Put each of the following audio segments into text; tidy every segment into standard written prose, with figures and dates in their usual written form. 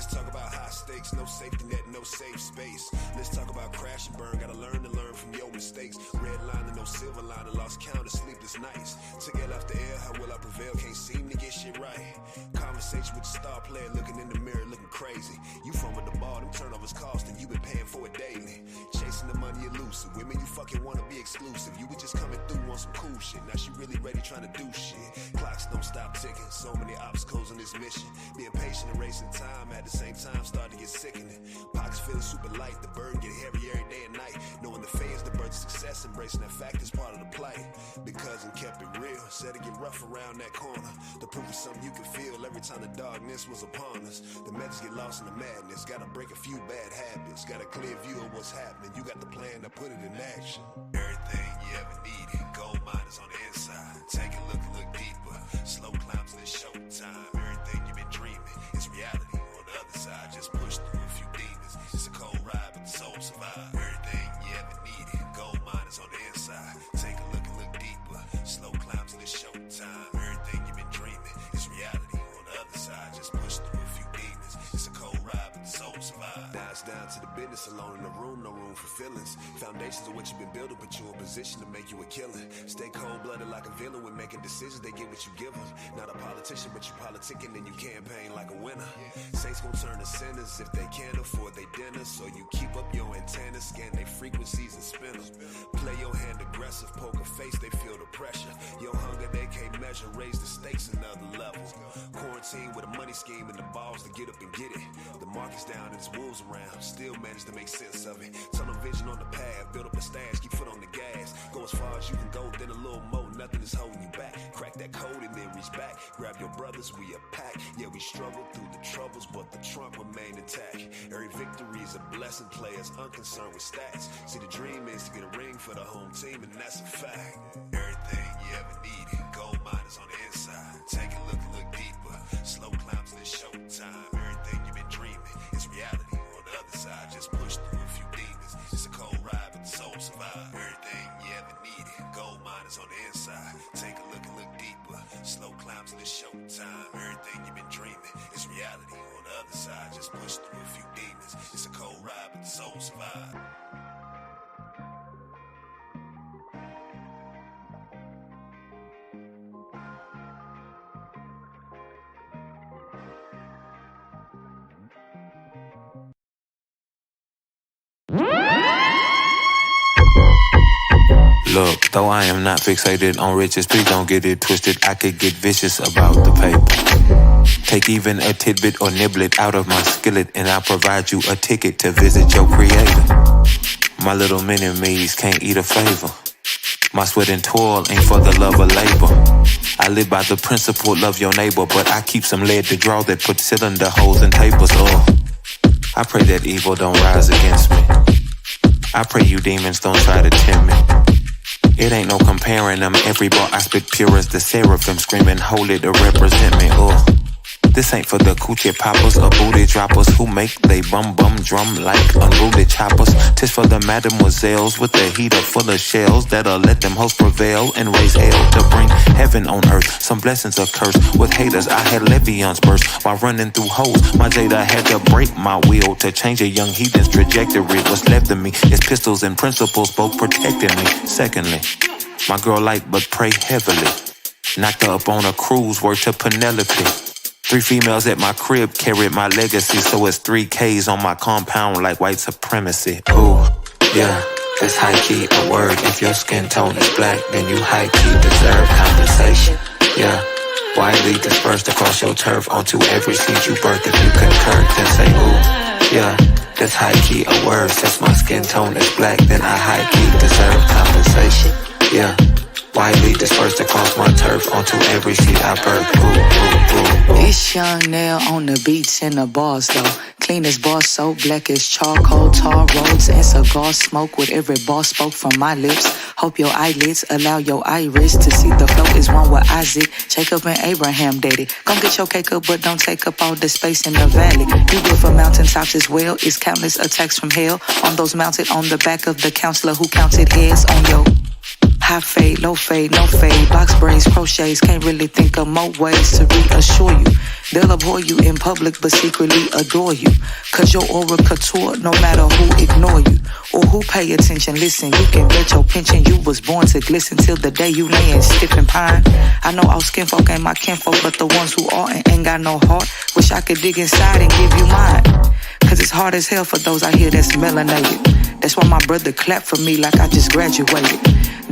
Let's talk about high stakes, no safety net, no safe space. Let's talk about crash and burn, gotta learn to learn from your mistakes. Red line and no silver line, and lost count of sleepless nights. Took L after L, how will I prevail? Can't seem to get shit right. Conversation with the star player, looking in the mirror, looking crazy. You from with the ball, them turnovers costing, you been paying for it daily. Chasing the money elusive, women you fucking wanna be exclusive. You were just coming through on some cool shit, now she really ready trying to do shit. Clocks don't stop ticking, so many obstacles on this mission. Being patient and racing time, at the same time start to get sickening. Pockets feeling super light, the burden get heavy every day and night. Knowing the phase, the birth of success, embracing that fact is part of the plight. Because and kept it real, said it get rough around that corner. The proof is something you can feel every time the darkness was upon us. The methods get lost in the madness, gotta break a few bad habits. Got a clear view of what's happening, you got the plan to put it in action. Everything you ever needed, gold mine is on the inside. Take a look deeper, slow climb till it's showtime. Everything you've been dreaming is reality on the other side. Just push through a few demons, it's a cold ride but the soul survive. Everything you ever needed, gold mine is on the inside. Take a look deeper, slow climb till it's showtime. Everything you've been dreaming is reality on the other side. Just push through a few demons, it's a cold ride but the soul survive. Now it's down to the business, alone in the room, no room for feelings. Foundations of what you've been building, put you in position to make you a killer. Stay cold-blooded like a villain when making decisions, they get what you give them. Not a politician, but you politicking and you campaign like a winner. Saints gon' turn to sinners if they can't afford their dinner. So you keep up your antennas, scan their frequencies and spin them. Play your hand aggressive, poker face, they feel the pressure. Your hunger they can't measure, raise the stakes another level. Quarantine with a money scheme and the balls to get up and get it. The market's down and it's wolves around, still manage to make sense of it. Tunnel vision on the path, build up a stash, keep foot on the gas. Go as far as you can go, then a little more, nothing is holding you back. Crack that code and then reach back, grab your brothers, we a pack. Yeah, we struggle through the troubles, but the trunk remained intact. Every victory is a blessing, players unconcerned with stats. See, the dream is to get a ring for the home team, and that's a fact. Everything you ever needed, gold mine is on the inside. Take a look deeper, slow climb till it's showtime. Everything you've been dreaming is reality on the other side. Just push through a few demons, it's a cold ride but the soul survive. Everything you ever needed, gold mine is on the inside. Take a look deeper, slow climb till it's showtime. Everything you've been dreaming is reality on the other side. Just push through a few demons, it's a cold ride but the soul survive. Look, though I am not fixated on riches, please don't get it twisted. I could get vicious about the paper. Take even a tidbit or niblet out of my skillet, and I'll provide you a ticket to visit your creator. My little mini-me's can't eat a flavor. My sweat and toil ain't for the love of labor. I live by the principle, love your neighbor, but I keep some lead to draw that put cylinder holes and tapers. I pray that evil don't rise against me. I pray you demons don't try to tempt me. It ain't no comparing them. Every bar I spit pure as the seraphim, screaming holy to represent me. This ain't for the coochie poppers or booty droppers who make they bum drum like unruly choppers. Tis for the mademoiselles with the heater full of shells that'll let them hosts prevail and raise hell to bring heaven on earth. Some blessings are cursed. With haters I had Levions burst while running through holes. My Jada had to break my will to change a young heathen's trajectory. What's left of me is pistols and principles both protecting me. Secondly, my girl light but pray heavily. Knocked her up on a cruise, word to Penelope. 3 females at my crib carried my legacy, so it's 3 Ks on my compound like white supremacy. Ooh, yeah, that's high-key a word. If your skin tone is black, then you high-key deserve compensation. Yeah, widely dispersed across your turf onto every seed you birth. If you concur, then say ooh, yeah, that's high-key a word. Since my skin tone is black, then I high-key deserve compensation. Yeah, widely dispersed across my turf onto every seed I birth. Ooh, ooh, ooh, ooh. It's young nail on the beats and the bars though. Clean as bar soap, black as charcoal, tar roads and cigar smoke with every bar spoke from my lips. Hope your eyelids allow your iris to see the flow is one with Isaac, Jacob and Abraham, daddy. Come get your cake up, but don't take up all the space in the valley. You good for mountaintops as well. It's countless attacks from hell on those mounted on the back of the counselor who counted heads on your High fade, low fade, no fade. Box braids, crochets. Can't really think of more ways to reassure you. They'll abhor you in public but secretly adore you. Cause your aura couture no matter who ignore you or who pay attention. Listen, you can bet your pension you was born to glisten till the day you layin' stiff and pine. I know all skin folk ain't my kinfolk, but the ones who are and ain't got no heart, wish I could dig inside and give you mine. Cause it's hard as hell for those out here that's melanated. That's why my brother clapped for me like I just graduated.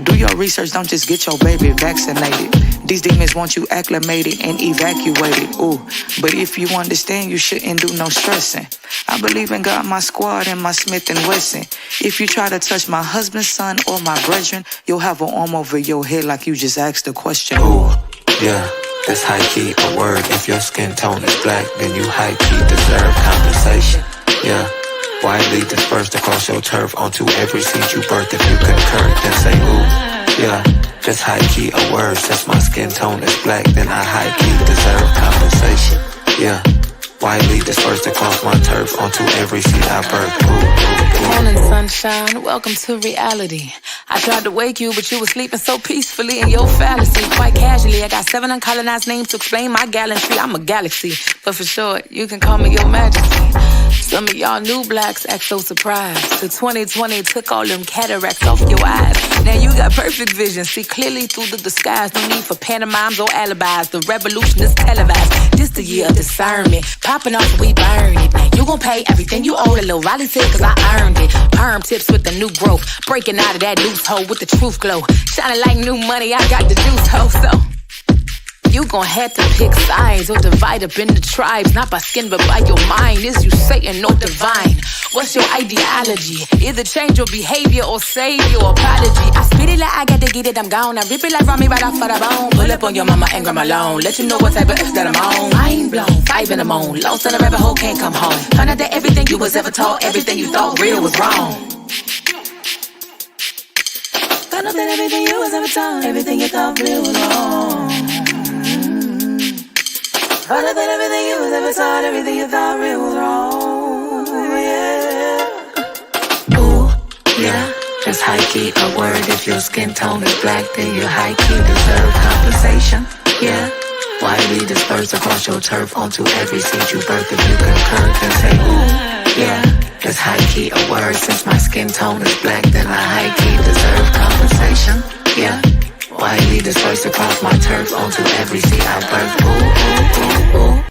Do your research, don't just get your baby vaccinated. These demons want you acclimated and evacuated. Ooh, but if you understand, you shouldn't do no stressing. I believe in God, my squad, and my Smith & Wesson. If you try to touch my husband's son or my brethren, you'll have an arm over your head like you just asked a question. Ooh, yeah, that's high-key a word. If your skin tone is black, then you high-key deserve compensation. Yeah, widely dispersed across your turf onto every seed you birth. If you concur, then say ooh, yeah, that's high-key a word. Since my skin tone is black, then I high-key deserve compensation. Yeah, widely dispersed across my turf onto every seed I birth. Ooh, ooh, ooh. Morning sunshine, welcome to reality. I tried to wake you, but you were sleeping so peacefully in your fallacy. Quite casually, I got 7 uncolonized names to explain my gallantry. I'm a galaxy, but for short, you can call me your majesty. Some of y'all new blacks act so surprised. The 2020 took all them cataracts off your eyes. Now you got perfect vision, see clearly through the disguise. No need for pantomimes or alibis. The revolution is televised. This the year of discernment. Popping off and we burn it. Now you gon' pay everything you owe. The little Riley said, cause I earned it. Perm tips with the new growth. Breaking out of that loose hole with the truth glow. Shining like new money, I got the juice hoe, so you gon' have to pick sides or divide up into tribes. Not by skin, but by your mind. Is you Satan or divine? What's your ideology? Either change your behavior or save your apology. I spit it like I got to get it, I'm gone. I rip it like Rami right off of the bone. Pull up on your mama and grandma alone. Let you know what type of F that I'm on. Mind blown, 5 in the moon. Lost in a rabbit hole, can't come home. Found out that everything you was ever taught, everything you thought real was wrong. Found out that everything you was ever taught, everything you thought real was wrong. Found out that everything you was ever taught, everything you thought real was wrong. Yeah. Ooh, yeah, that's high-key a word. If your skin tone is black, then you high-key deserve compensation. Yeah, widely dispersed across your turf onto every seed you birth. If you concur, then say ooh, yeah, that's high-key a word. Since my skin tone is black, then I high-key deserve compensation. Yeah, widely dispersed across my turf onto every seed I birth. Ooh, ooh, ooh, ooh.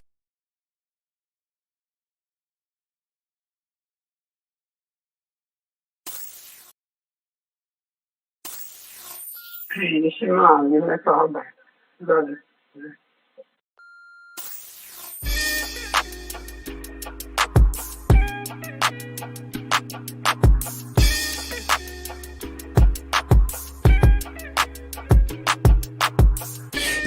Hey, this your mom. Give me that call back. Brother.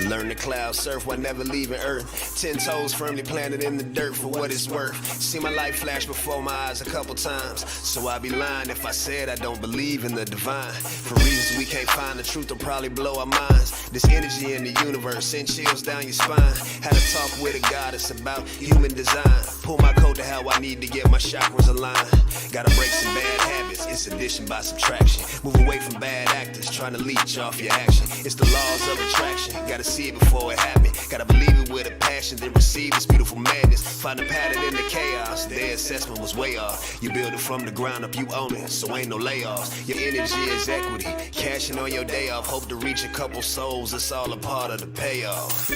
Learn to cloud surf while never leaving Earth. 10 toes firmly planted in the dirt for what it's worth. See my life flash before my eyes a couple times. So I'd be lying if I said I don't believe in the divine. For reasons we can't find, the truth will probably blow our minds. This energy in the universe send chills down your spine. Had a talk with a goddess about human design. Pull my coat to how I need to get my chakras aligned. Gotta break some bad habits, it's addition by subtraction. Move away from bad actors, trying to leech off your action. It's the laws of attraction, gotta see it before it happens. Gotta believe it with a passion, then receive this beautiful madness. Find a pattern in the chaos, their assessment was way off. You build it from the ground up, you own it, so ain't no layoffs. Your energy is equity, cashing on your day off. Hope to reach a couple souls, it's all a part of the payoff.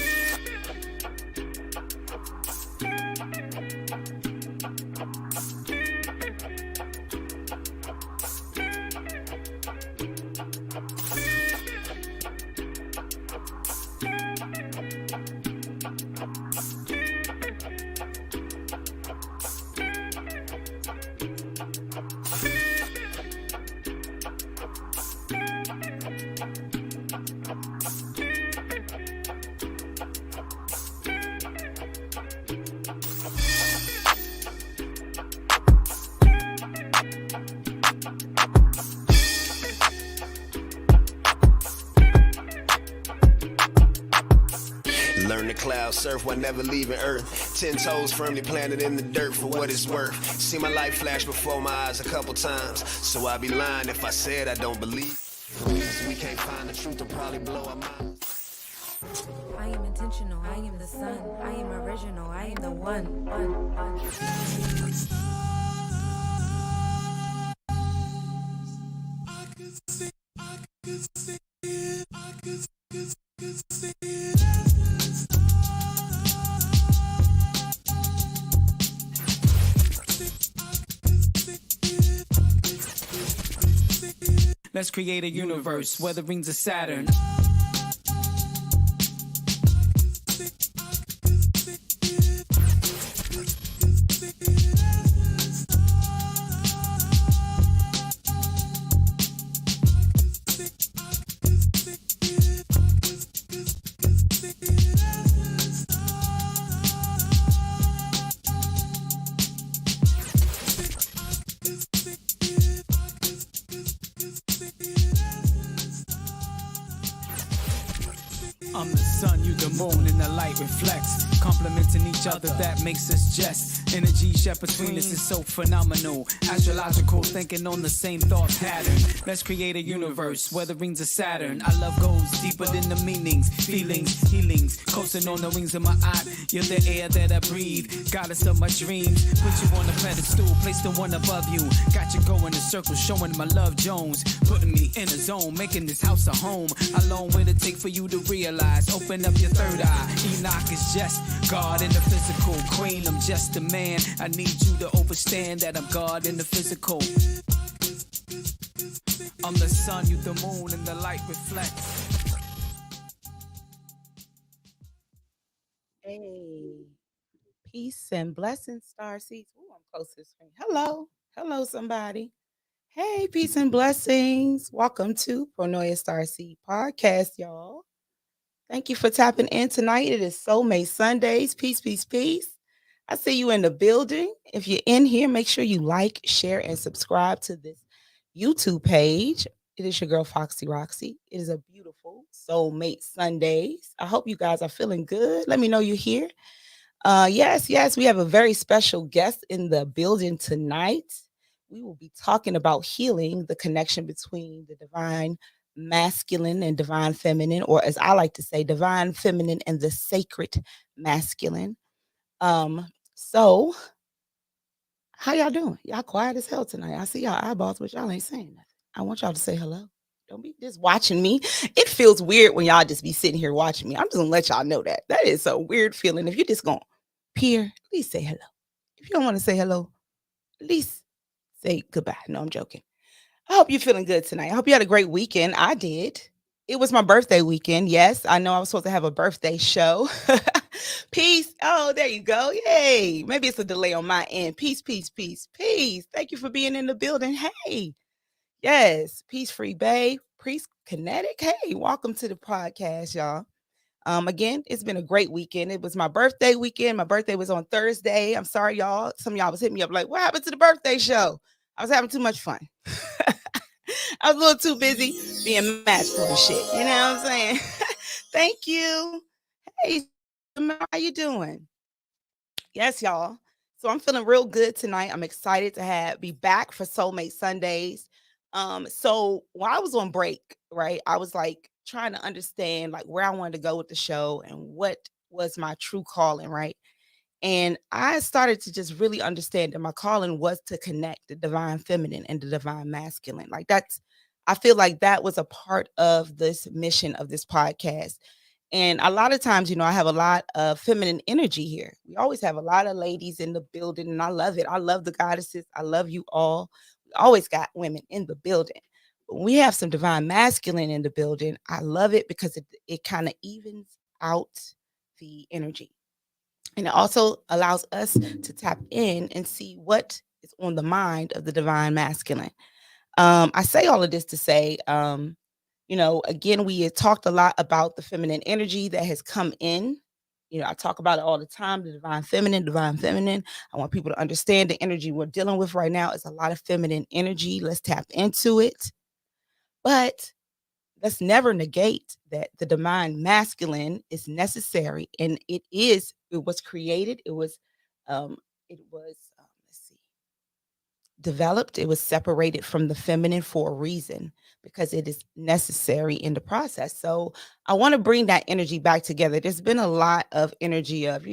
Learn to cloud surf while never leaving Earth. 10 toes firmly planted in the dirt for what it's worth. See my life flash before my eyes a couple times. So I'd be lying if I said I don't believe. Reasons we can't find the truth will probably blow our mind. I am intentional, I am the sun, I am original, I am the one. Let's create a universe where the rings of Saturn. I'm the sun, you the moon, and the light reflects. Complementing each other, that makes us just. Energy shared between us is so phenomenal. Astrological, thinking on the same thought pattern. Let's create a universe where the rings of Saturn. Our love goes deeper than the meanings, feelings, healings. Coasting on the wings of my eye. You're the air that I breathe. Goddess of my dreams. Put you on a pedestal, place the one above you. Got you going in circles, showing my love Jones. Putting me in a zone, making this house a home. How long will it take for you to realize? Open up your third eye. Enoch is just God in the physical. Queen, I'm just a man. I need you to understand that I'm God in the physical. I'm the sun, you the moon, and the light reflects. Hey, peace and blessings, Starseeds. Ooh, I'm close to the screen. Hello. Hello, somebody. Hey, peace and blessings. Welcome to Pronoia Starseed Podcast, y'all. Thank you for tapping in tonight. It is Soulmate Sundays. Peace, peace, peace. I see you in the building. If you're in here, make sure you like, share, and subscribe to this YouTube page. It is your girl, Foxy Roxy. It is a beautiful Soulmate Sundays. I hope you guys are feeling good. Let me know you're here. Yes, we have a very special guest in the building tonight. We will be talking about healing, the connection between the divine masculine and divine feminine, or as I like to say, divine feminine and the sacred masculine. So how y'all doing? Y'all quiet as hell tonight. I see y'all eyeballs, but y'all ain't saying nothing. I want y'all to say hello. Don't be just watching me. It feels weird when y'all just be sitting here watching me. I'm just gonna let y'all know that. That is a weird feeling. If you're just gonna peer, at least say hello. If you don't want to say hello, at least say goodbye. No, I'm joking. I hope you're feeling good tonight. I hope you had a great weekend. I did. It was my birthday weekend. Yes, I know I was supposed to have a birthday show. Peace. Oh, there you go. Yay. Maybe it's a delay on my end. Peace, peace, peace, peace. Thank you for being in the building. Hey. Yes. Peace Free Bay. Priest Kinetic. Hey, welcome to the podcast, y'all. Again, it's been a great weekend. It was my birthday weekend. My birthday was on Thursday. I'm sorry, y'all. Some of y'all was hitting me up like, what happened to the birthday show? I was having too much fun. I was a little too busy being magical and shit. You know what I'm saying? Thank you. Hey, how you doing? Yes, y'all. So I'm feeling real good tonight. I'm excited to be back for Soulmate Sundays. So while I was on break, right, I was like trying to understand like where I wanted to go with the show and what was my true calling, right? And I started to just really understand that my calling was to connect the divine feminine and the divine masculine. I feel like that was a part of this mission of this podcast. And a lot of times, I have a lot of feminine energy here. We always have a lot of ladies in the building, and I love it. I love the goddesses. I love you all. We always got women in the building. When we have some divine masculine in the building, I love it because it kind of evens out the energy. And it also allows us to tap in and see what is on the mind of the divine masculine. I say all of this to say, again, we had talked a lot about the feminine energy that has come in. I talk about it all the time, the divine feminine, divine feminine. I want people to understand the energy we're dealing with right now is a lot of feminine energy. Let's tap into it. But let's never negate that the divine masculine is necessary, and it was created. It was let's see, developed, it was separated from the feminine for a reason because it is necessary in the process. So I want to bring that energy back together. There's been a lot of energy of,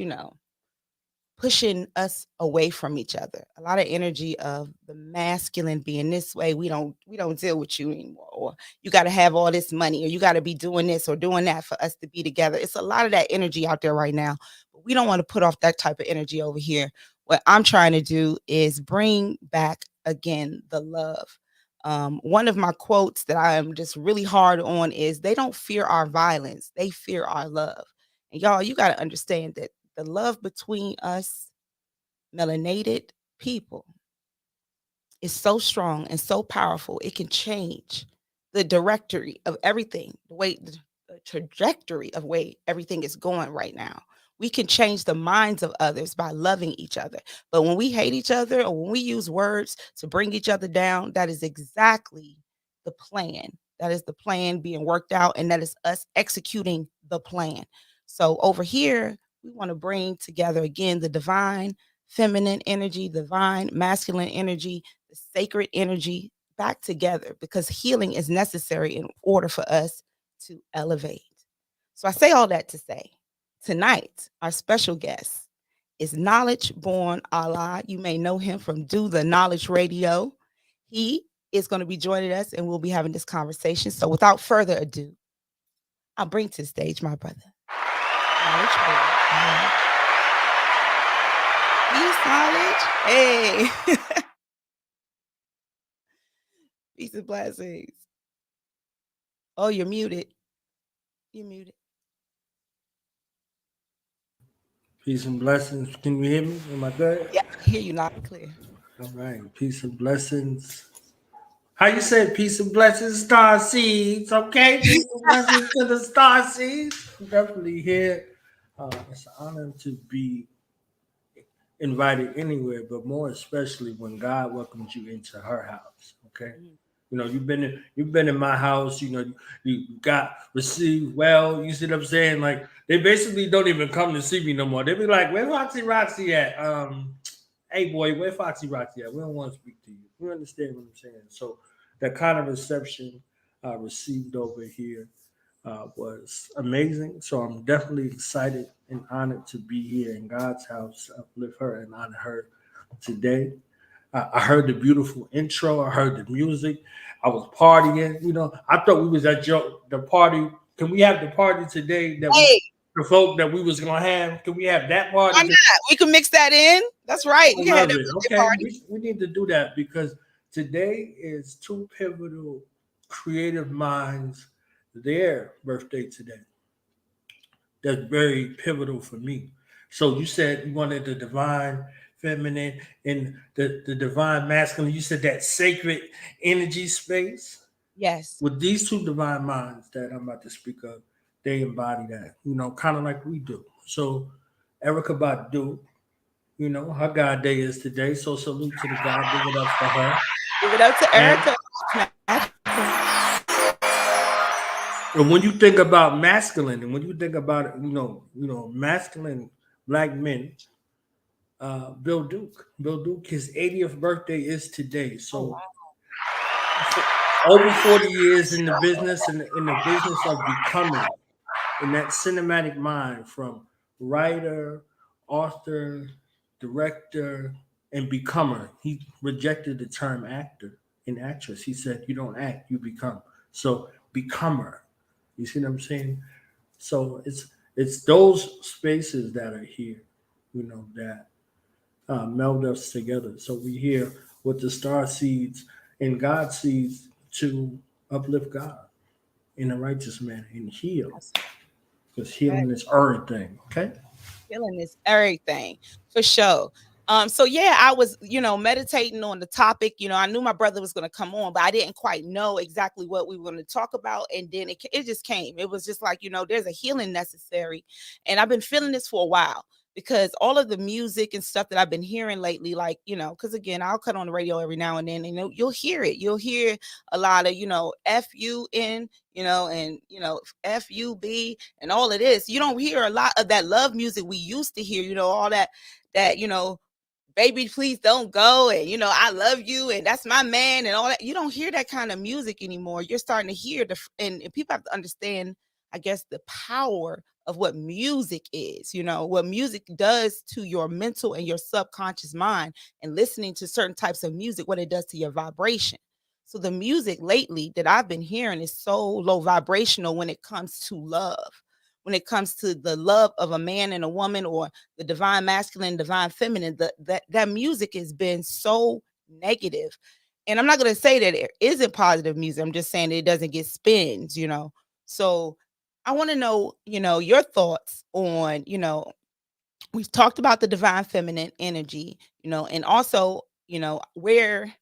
pushing us away from each other. A lot of energy of the masculine being this way. We don't deal with you anymore. Or you got to have all this money, or you got to be doing this or doing that for us to be together. It's a lot of that energy out there right now. But we don't want to put off that type of energy over here. What I'm trying to do is bring back again the love. One of my quotes that I am just really hard on is they don't fear our violence, they fear our love. And y'all, you got to understand that the love between us melanated people is so strong and so powerful. It can change the directory of everything, the trajectory of way everything is going right now. We can change the minds of others by loving each other. But when we hate each other or when we use words to bring each other down, that is exactly the plan. That is the plan being worked out, and that is us executing the plan. So over here, we want to bring together again the divine feminine energy, divine masculine energy, the sacred energy back together because healing is necessary in order for us to elevate. So I say all that to say tonight, our special guest is Knowledge Born Allah. You may know him from Do the Knowledge Radio. He is going to be joining us and we'll be having this conversation. So without further ado, I'll bring to the stage my brother, Knowledge Born Allah. Peace, Knowledge. Hey. Peace and blessings. Oh, you're muted. You're muted. Peace and blessings. Can you hear me? Am I good? Yeah, I hear you loud and clear. All right. Peace and blessings. How you say peace and blessings, Starseeds? Okay. Peace and blessings to the Starseeds. I'm definitely here. It's an honor to be invited anywhere, but more especially when God welcomes you into her house. Okay. You know, you've been in my house, you got received well. You see what I'm saying? Like they basically don't even come to see me no more. They be like, where Foxy Roxy at? Hey boy, where Foxy Roxy at? We don't want to speak to you. You understand what I'm saying? So that kind of reception received over here was amazing. So I'm definitely excited and honored to be here in God's house, uplift her and honor her today. I heard the beautiful intro. I heard the music. I was partying. I thought we was at the party. Can we have the party today the folk that we was gonna have? Can we have that party? Why not? We can mix that in. That's right. We can have that okay. party. We need to do that because today is two pivotal creative minds, their birthday today. That's very pivotal for me. So you said you wanted the divine feminine and the divine masculine. You said that sacred energy space. Yes. With these two divine minds that I'm about to speak of, they embody that, kind of like we do. So Erica Badu, her God Day is today. So salute to the God. Give it up for her. Give it up to Erica. And when you think about masculine, and when you think about masculine black men, Bill Duke, his 80th birthday is today. So over 40 years in the business, in the business of becoming, in that cinematic mind from writer, author, director, and becomer. He rejected the term actor and actress. He said, you don't act, you become. So becomer. You see what I'm saying? So it's those spaces that are here, that meld us together. So we here with the star seeds and God seeds to uplift God in a righteous manner and heal. Because healing is everything. Okay. Healing is everything for sure. So yeah, I was, meditating on the topic. I knew my brother was going to come on, but I didn't quite know exactly what we were going to talk about. And then it just came. It was just like, there's a healing necessary. And I've been feeling this for a while because all of the music and stuff that I've been hearing lately, like, because again, I'll cut on the radio every now and then, and you'll hear it. You'll hear a lot of, FUN, and, FUB and all of this. You don't hear a lot of that love music we used to hear, all that, baby, please don't go. And, I love you. And that's my man and all that. You don't hear that kind of music anymore. You're starting to hear and people have to understand, I guess, the power of what music is, what music does to your mental and your subconscious mind, and listening to certain types of music, what it does to your vibration. So the music lately that I've been hearing is so low vibrational when it comes to love, when it comes to the love of a man and a woman, or the divine masculine, divine feminine. That music has been so negative. And I'm not going to say that it isn't positive music. I'm just saying that it doesn't get spins. So I want to know, your thoughts on, we've talked about the divine feminine energy, and also, where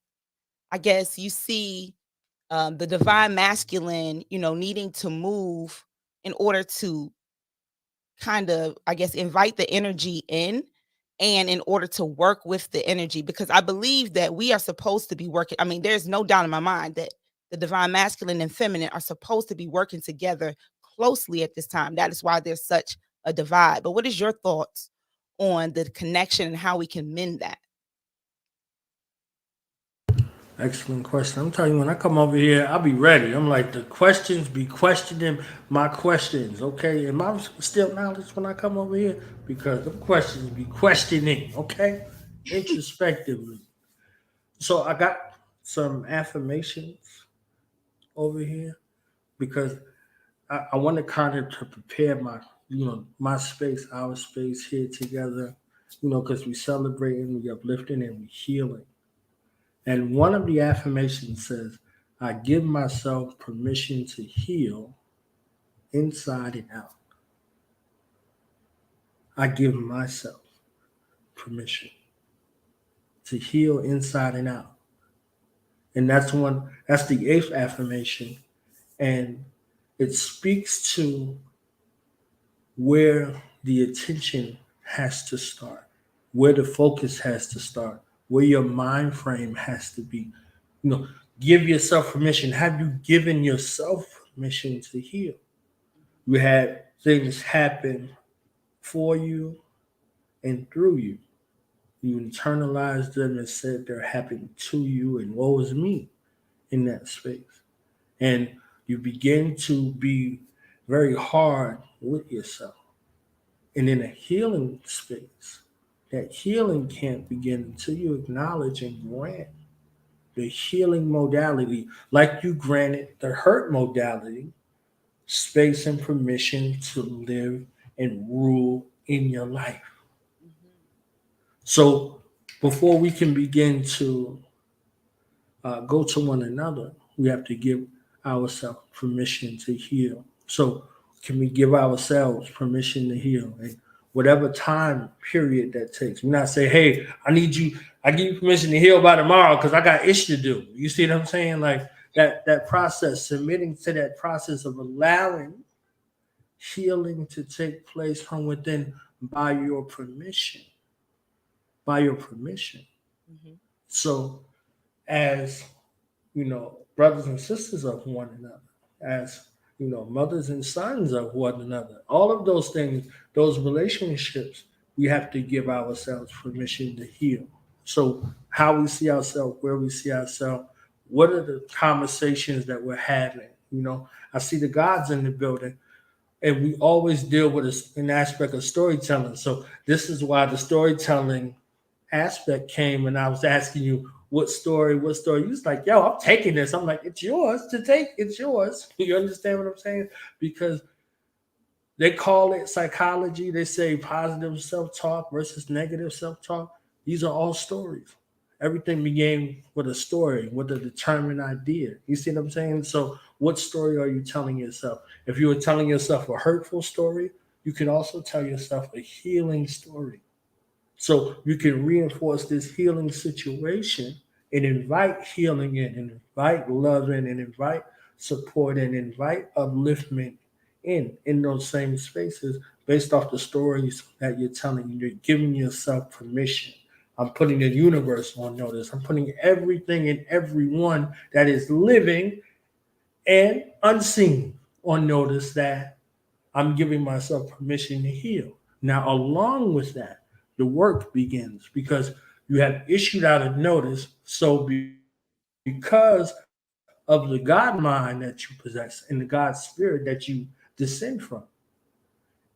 I guess you see the divine masculine, needing to move in order to kind of, I guess, invite the energy in, and in order to work with the energy, because I believe that we are supposed to be working. I mean, there's no doubt in my mind that the divine masculine and feminine are supposed to be working together closely at this time. That is why there's such a divide. But what is your thoughts on the connection and how we can mend that? Excellent question. I'm telling you, when I come over here, I'll be ready. I'm like, the questions be questioning my questions, okay? And I'm still knowledge when I come over here because the questions be questioning, okay? Introspectively. So I got some affirmations over here because I want to kind of to prepare my space, our space here together, because we celebrating, we uplifting, and we healing. And one of the affirmations says, I give myself permission to heal inside and out. I give myself permission to heal inside and out. And that's the eighth affirmation. And it speaks to where the attention has to start, where the focus has to start, where your mind frame has to be. You know, give yourself permission. Have you given yourself permission to heal? You had things happen for you and through you. You internalized them and said they're happening to you, and woe is me in that space. And you begin to be very hard with yourself. And in a healing space, that healing can't begin until you acknowledge and grant the healing modality, like you granted the hurt modality, space and permission to live and rule in your life. So before we can begin to go to one another, we have to give ourselves permission to heal. So, can we give ourselves permission to heal? And whatever time period that takes. We're not say, hey, I give you permission to heal by tomorrow because I got ish to do. You see what I'm saying? Like that process, submitting to that process of allowing healing to take place from within by your permission. By your permission. Mm-hmm. So, as brothers and sisters of one another, as mothers and sons of one another. All of those things, those relationships, we have to give ourselves permission to heal. So, how we see ourselves, where we see ourselves, what are the conversations that we're having? I see the gods in the building, and we always deal with an aspect of storytelling. So, this is why the storytelling aspect came, and I was asking you what story. You was like, yo, I'm taking this. I'm like, it's yours to take. It's yours. You understand what I'm saying? Because they call it psychology. They say positive self-talk versus negative self-talk. These are all stories. Everything began with a story, with a determined idea. You see what I'm saying? So what story are you telling yourself? If you were telling yourself a hurtful story, you can also tell yourself a healing story. So you can reinforce this healing situation and invite healing in, and invite love in, and invite support, and invite upliftment in those same spaces based off the stories that you're telling. You're giving yourself permission. I'm putting the universe on notice. I'm putting everything and everyone that is living and unseen on notice that I'm giving myself permission to heal. Now, along with that, the work begins because You have issued out a notice. So because of the God mind that you possess and the God spirit that you descend from,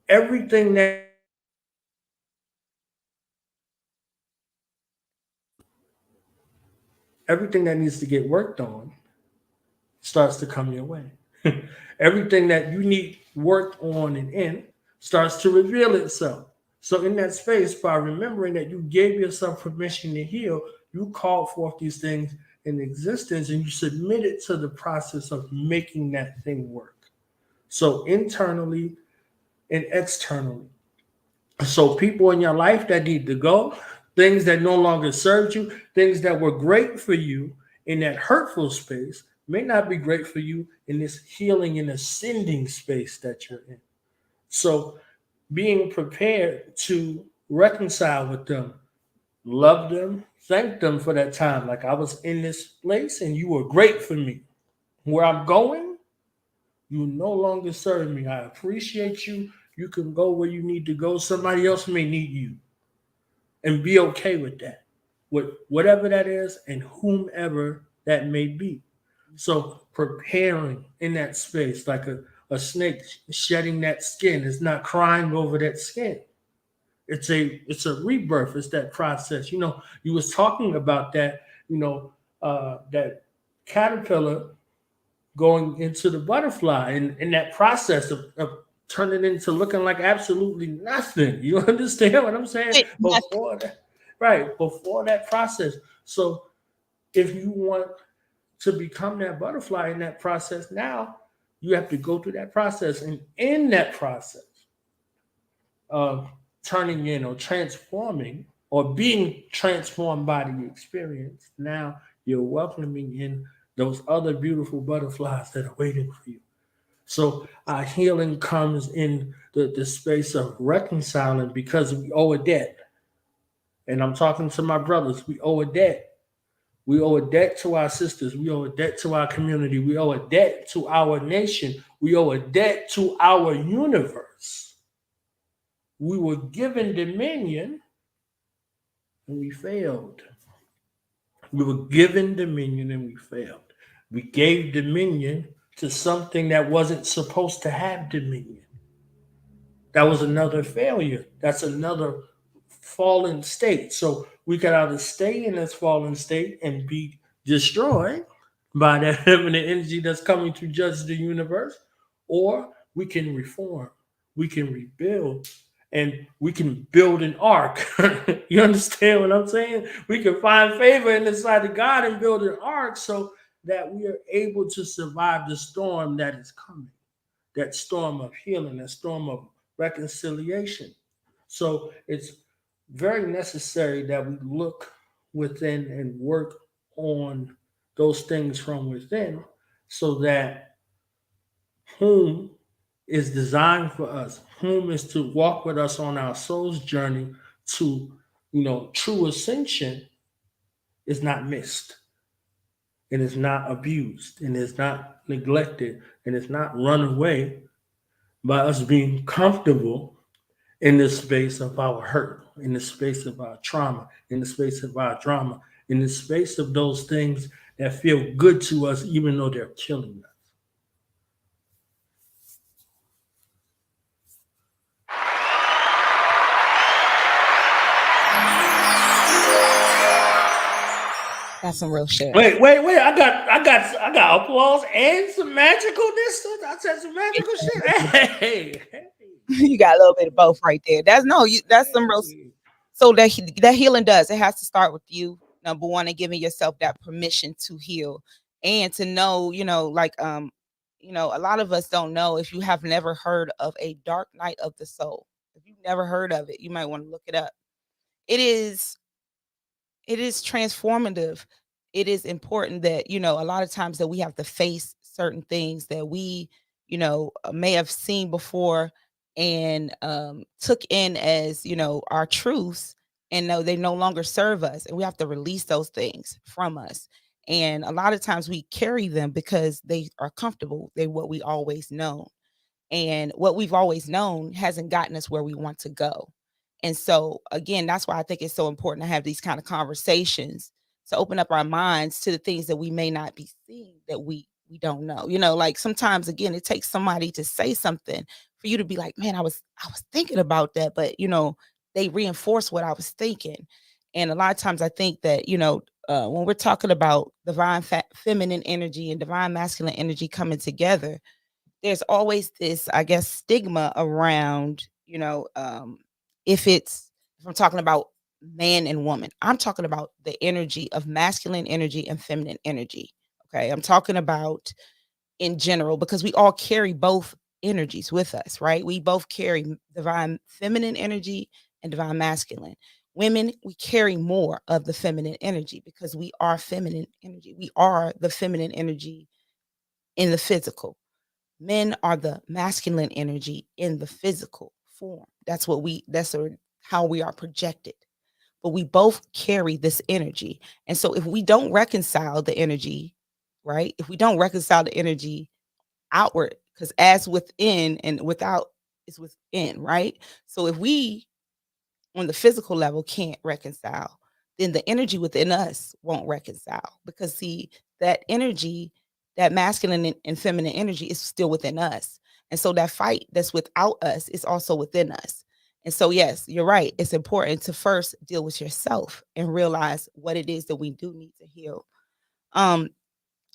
everything that needs to get worked on everything that needs to get worked on starts to come your way. Everything that you need worked on and in starts to reveal itself. So, in that space, by remembering that you gave yourself permission to heal, you called forth these things in existence and you submitted to the process of making that thing work. So, internally and externally. So, people in your life that need to go, things that no longer served you, things that were great for you in that hurtful space may not be great for you in this healing and ascending space that you're in. So, being prepared to reconcile with them, love them, thank them for that time. Like I was in this place and you were great for me. Where I'm going, you no longer serve me. I appreciate you. You can go where you need to go. Somebody else may need you. And be okay with that, with whatever that is and whomever that may be. So preparing in that space, like a snake shedding that skin, is not crying over that skin. It's a rebirth. It's that process. You was talking about that. That caterpillar going into the butterfly and in that process of turning into looking like absolutely nothing. You understand what I'm saying? Before that, right? Before that process. So if you want to become that butterfly in that process now, you have to go through that process. And in that process of turning in or transforming or being transformed by the experience, now you're welcoming in those other beautiful butterflies that are waiting for you. So our healing comes in the space of reconciling because we owe a debt. And I'm talking to my brothers, we owe a debt. We owe a debt to our sisters. We owe a debt to our community. We owe a debt to our nation. We owe a debt to our universe. We were given dominion and we failed. We were given dominion and we failed. We gave dominion to something that wasn't supposed to have dominion. That was another failure. That's another fallen state. So we could either stay in this fallen state and be destroyed by that heavenly energy that's coming to judge the universe, or we can reform, we can rebuild, and we can build an ark. You understand what I'm saying? We can find favor in the sight of God and build an ark so that we are able to survive the storm that is coming, that storm of healing, that storm of reconciliation. So it's very necessary that we look within and work on those things from within so that whom is designed for us, whom is to walk with us on our soul's journey to, true ascension, is not missed and is not abused and is not neglected and is not run away by us being comfortable in the space of our hurt, in the space of our trauma, in the space of our drama, in the space of those things that feel good to us, even though they're killing us. That's some real shit. Wait! I got applause and some magicalness. I said some magical shit. Hey, You got a little bit of both right there. That's some real. So that healing does. It has to start with you, number one, and giving yourself that permission to heal and to know, a lot of us don't know. If you have never heard of a dark night of the soul, if you've never heard of it, you might want to look it up. It is transformative. It is important that, a lot of times that we have to face certain things that we, may have seen before and took in as, our truths, and no, they no longer serve us. And we have to release those things from us. And a lot of times we carry them because they are comfortable. They what we always know. And what we've always known hasn't gotten us where we want to go. And so, again, that's why I think it's so important to have these kind of conversations to open up our minds to the things that we may not be seeing, that we don't know. Like sometimes, again, it takes somebody to say something for you to be like, man, I was thinking about that, but they reinforce what I was thinking. And a lot of times I think that, when we're talking about divine feminine energy and divine masculine energy coming together, there's always this, I guess, stigma around, if I'm talking about man and woman, I'm talking about the energy of masculine energy and feminine energy. Okay. I'm talking about in general because we all carry both energies with us, right? We both carry divine feminine energy and divine masculine. Women, we carry more of the feminine energy because we are feminine energy. We are the feminine energy in the physical. Men are the masculine energy in the physical form. That's how we are projected. But we both carry this energy. And so if we don't reconcile the energy, right? If we don't reconcile the energy outward, because as within and without is within, right? So if we on the physical level can't reconcile, then the energy within us won't reconcile. Because see, that energy, that masculine and feminine energy is still within us. And so that fight that's without us is also within us. And so, yes, you're right. It's important to first deal with yourself and realize what it is that we do need to heal. Um,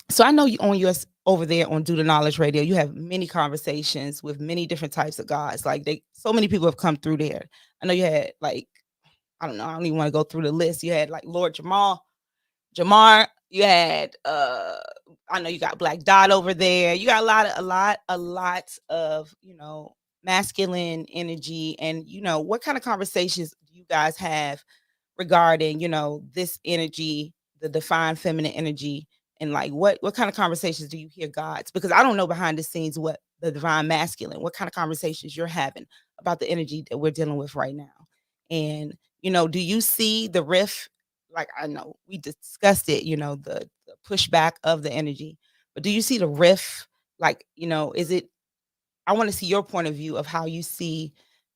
so I know you on yours over there on Do the Knowledge Radio, you have many conversations with many different types of gods. Like so many people have come through there. I know you had like, I don't know, I don't even want to go through the list. You had like Lord Jamar, you had I know you got Black Dot over there. You got a lot of, masculine energy. And what kind of conversations do you guys have regarding, this energy, the defined feminine energy, and like what kind of conversations do you hear gods? Because I don't know behind the scenes what the divine masculine, what kind of conversations you're having about the energy that we're dealing with right now. And do you see the rift? Like I know we discussed it, the pushback of the energy, but do you see the rift? Like, is it? I want to see your point of view of how you see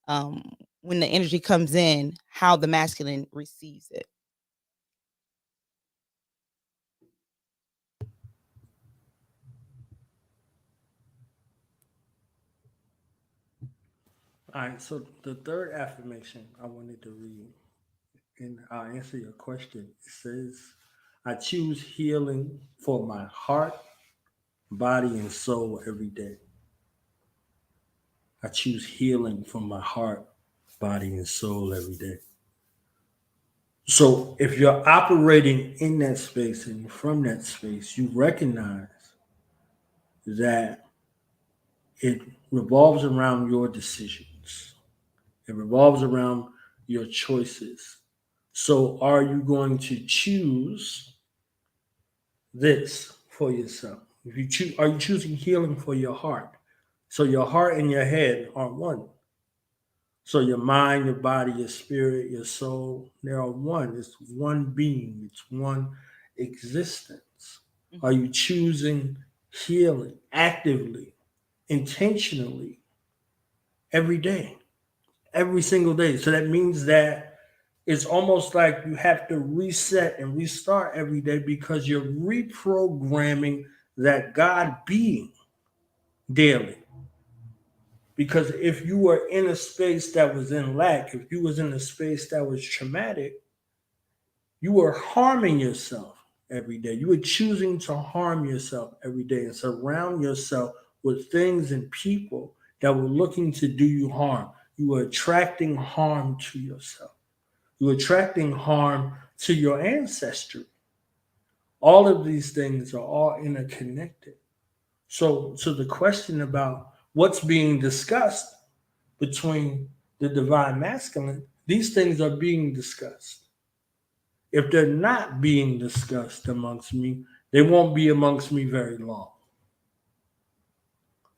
um, when the energy comes in, how the masculine receives it. All right, so the third affirmation I wanted to read, and I'll answer your question. It says, I choose healing for my heart, body, and soul every day. I choose healing for my heart, body, and soul every day. So if you're operating in that space and from that space, you recognize that it revolves around your decisions. It revolves around your choices. So are you going to choose this for yourself? If you choose, are you choosing healing for your heart? So your heart and your head are one. So your mind, your body, your spirit, your soul, they are one. It's one being. It's one existence. Are Mhm. you choosing healing actively, intentionally, every day, every single day? So that means that it's almost like you have to reset and restart every day because you're reprogramming that God being daily. Because if you were in a space that was in lack, if you was in a space that was traumatic, you were harming yourself every day. You were choosing to harm yourself every day and surround yourself with things and people that were looking to do you harm. You were attracting harm to yourself. You were attracting harm to your ancestry. All of these things are all interconnected. So the question about what's being discussed between the divine masculine, these things are being discussed. If they're not being discussed amongst me, they won't be amongst me very long.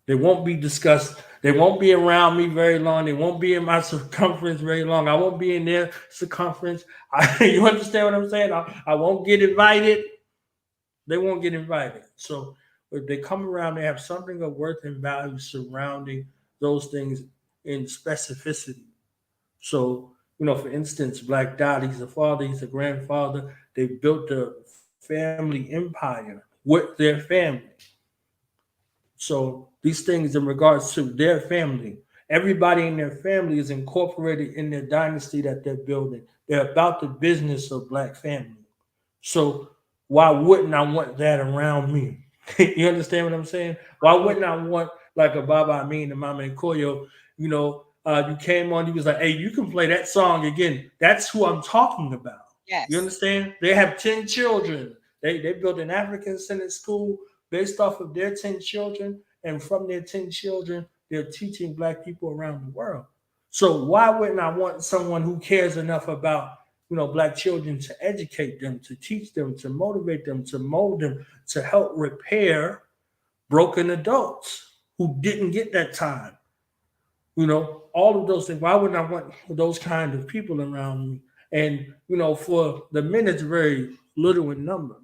They won't be discussed. They won't be around me very long. They won't be in my circumference very long. I won't be in their circumference. You understand what I'm saying? I won't get invited. They won't get invited. So if they come around, they have something of worth and value surrounding those things in specificity. So For instance, Black Dot, he's a father, he's a grandfather. They built a family empire with their family. So these things in regards to their family, everybody in their family is incorporated in their dynasty that they're building. They're about the business of Black family. So why wouldn't I want that around me? You understand what I'm saying? Why wouldn't I want like a Baba Amin and Mama Nkoyo? You came on, you was like, hey, you can play that song again. That's who I'm talking about. You Yes. understand? They have 10 children. They built an African Senate school based off of their 10 children. And from their 10 children, they're teaching Black people around the world. So why wouldn't I want someone who cares enough about Black children to educate them, to teach them, to motivate them, to mold them, to help repair broken adults who didn't get that time? All of those things. Why wouldn't I want those kind of people around me? And for the men, it's very little in number.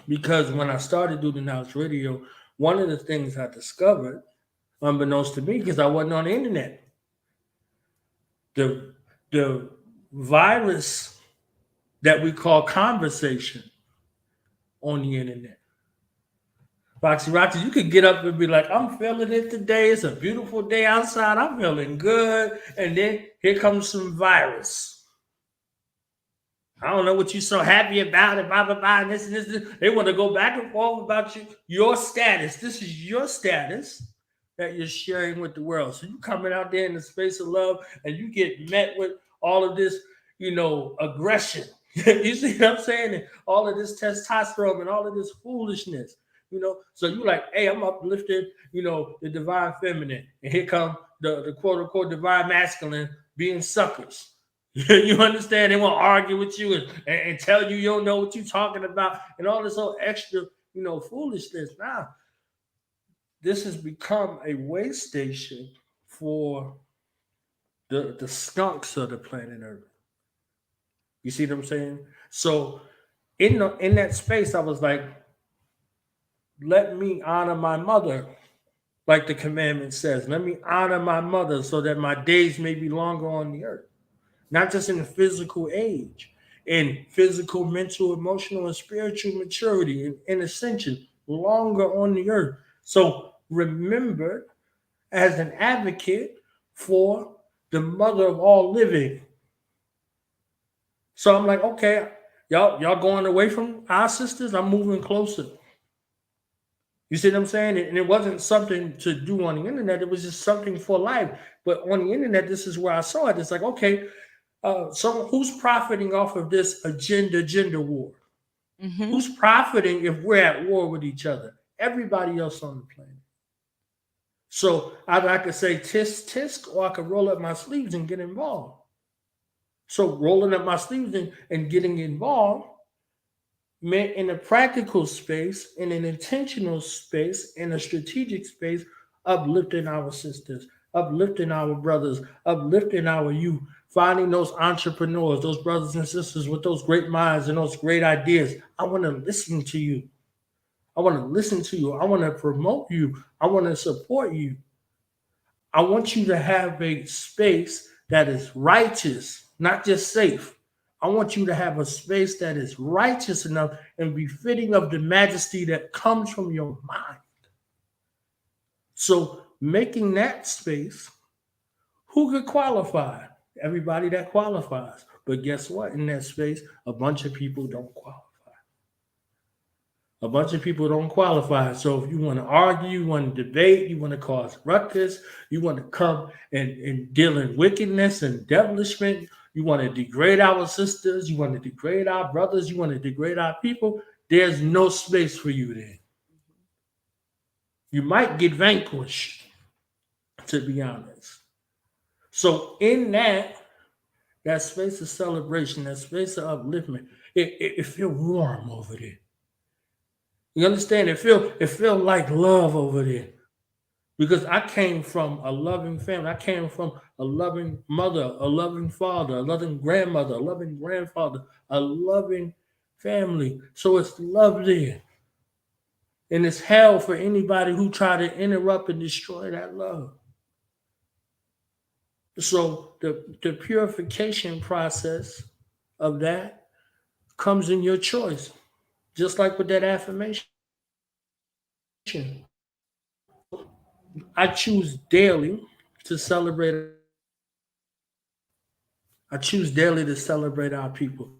Because when I started doing the House Radio, one of the things I discovered, unbeknownst to me, because I wasn't on the internet, the virus that we call conversation on the internet. Roxy, you could get up and be like, I'm feeling it today. It's a beautiful day outside. I'm feeling good. And then here comes some virus. I don't know what you're so happy about it, blah, blah, blah, and this. They want to go back and forth about your status. This is your status that you're sharing with the world. So you coming out there in the space of love and you get met with all of this, aggression. You see what I'm saying? And all of this testosterone and all of this foolishness. So you like, hey, I'm uplifting, the divine feminine. And here come the quote unquote divine masculine being suckers. You understand? They want to argue with you and tell you don't know what you're talking about and all this whole extra, foolishness. Now, this has become a way station for the skunks of the planet Earth. You see what I'm saying? So in that space, I was like, let me honor my mother, like the commandment says. Let me honor my mother so that my days may be longer on the earth. Not just in the physical age, in physical, mental, emotional, and spiritual maturity and ascension, longer on the earth. So remember, as an advocate for the mother of all living. So I'm like, okay, y'all going away from our sisters? I'm moving closer. You see what I'm saying? And it wasn't something to do on the internet. It was just something for life. But on the internet, this is where I saw it. It's like, okay, so who's profiting off of this gender war? Mm-hmm. Who's profiting if we're at war with each other? Everybody else on the planet. So I could say tisk, or I could roll up my sleeves and get involved. So rolling up my sleeves and getting involved meant in a practical space, in an intentional space, in a strategic space, uplifting our sisters, uplifting our brothers, uplifting our youth, finding those entrepreneurs, those brothers and sisters with those great minds and those great ideas. I want to listen to you. I want to listen to you. I want to promote you. I want to support you. I want you to have a space that is righteous, not just safe. I want you to have a space that is righteous enough and befitting of the majesty that comes from your mind. So making that space, who could qualify? Everybody that qualifies. But guess what? In that space, a bunch of people don't qualify. A bunch of people don't qualify. So if you want to argue, you want to debate, you want to cause ruckus, you want to come and deal in wickedness and devilishment, you want to degrade our sisters, you want to degrade our brothers, you want to degrade our people, there's no space for you there. You might get vanquished, to be honest. So in that space of celebration, that space of upliftment, it feels warm over there. You understand? It feel like love over there. Because I came from a loving family. I came from a loving mother, a loving father, a loving grandmother, a loving grandfather, a loving family. So it's love there. And it's hell for anybody who try to interrupt and destroy that love. So the purification process of that comes in your choice, just like with that affirmation. So I choose daily to celebrate our people. I choose daily to celebrate our people.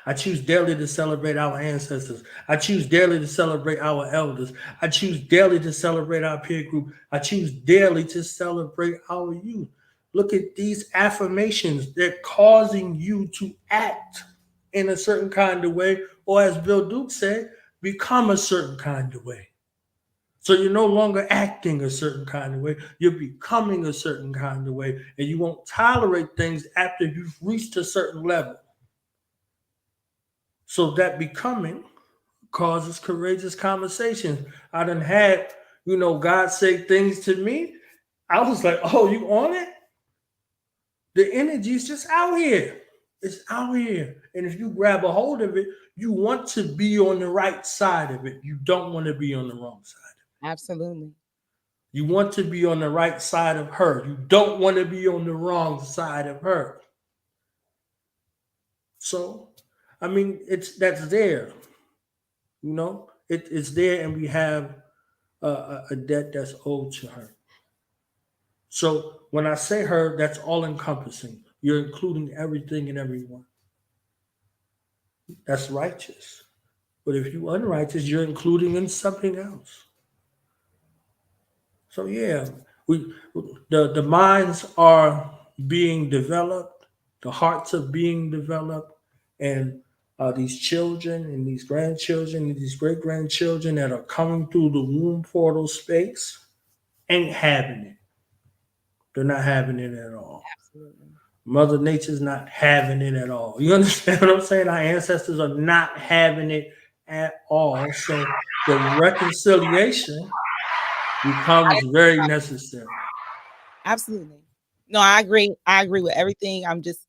I choose daily to celebrate our ancestors. I choose daily to celebrate our elders. I choose daily to celebrate our peer group. I choose daily to celebrate our youth. Look at these affirmations. They're causing you to act in a certain kind of way, or as Bill Duke said, become a certain kind of way. So you're no longer acting a certain kind of way. You're becoming a certain kind of way, and you won't tolerate things after you've reached a certain level. So that becoming causes courageous conversations. I done had, God say things to me. I was like, oh, you on it? The energy's just out here. It's out here. And if you grab a hold of it, you want to be on the right side of it. You don't want to be on the wrong side. Absolutely. You want to be on the right side of her. You don't want to be on the wrong side of her. So, I mean, that's there. It's there, and we have a debt that's owed to her. So when I say her, that's all encompassing. You're including everything and everyone. That's righteous. But if you unrighteous, you're including in something else. So yeah, we the minds are being developed, the hearts are being developed, and these children and these grandchildren and these great grandchildren that are coming through the womb portal space ain't having it. They're not having it at all. Absolutely. Mother Nature's not having it at all. You understand what I'm saying? Our ancestors are not having it at all. So the reconciliation becomes very necessary. Absolutely. No, I agree. I agree with everything. I'm just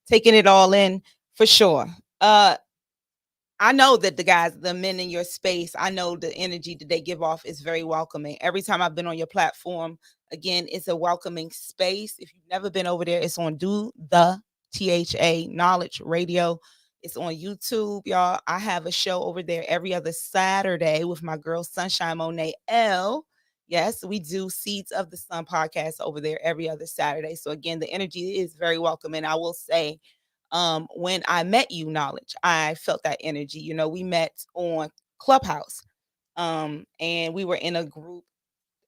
taking it all in for sure. I know that the men in your space, I know the energy that they give off is very welcoming. Every time I've been on your platform, again, it's a welcoming space. If you've never been over there, it's on Do the THA Knowledge Radio. It's on YouTube, y'all. I have a show over there every other Saturday with my girl Sunshine Monet L. Yes, we do Seeds of the Sun podcast over there every other Saturday. So again, the energy is very welcoming. I will say when I met you, Knowledge, I felt that energy. We met on Clubhouse, and we were in a group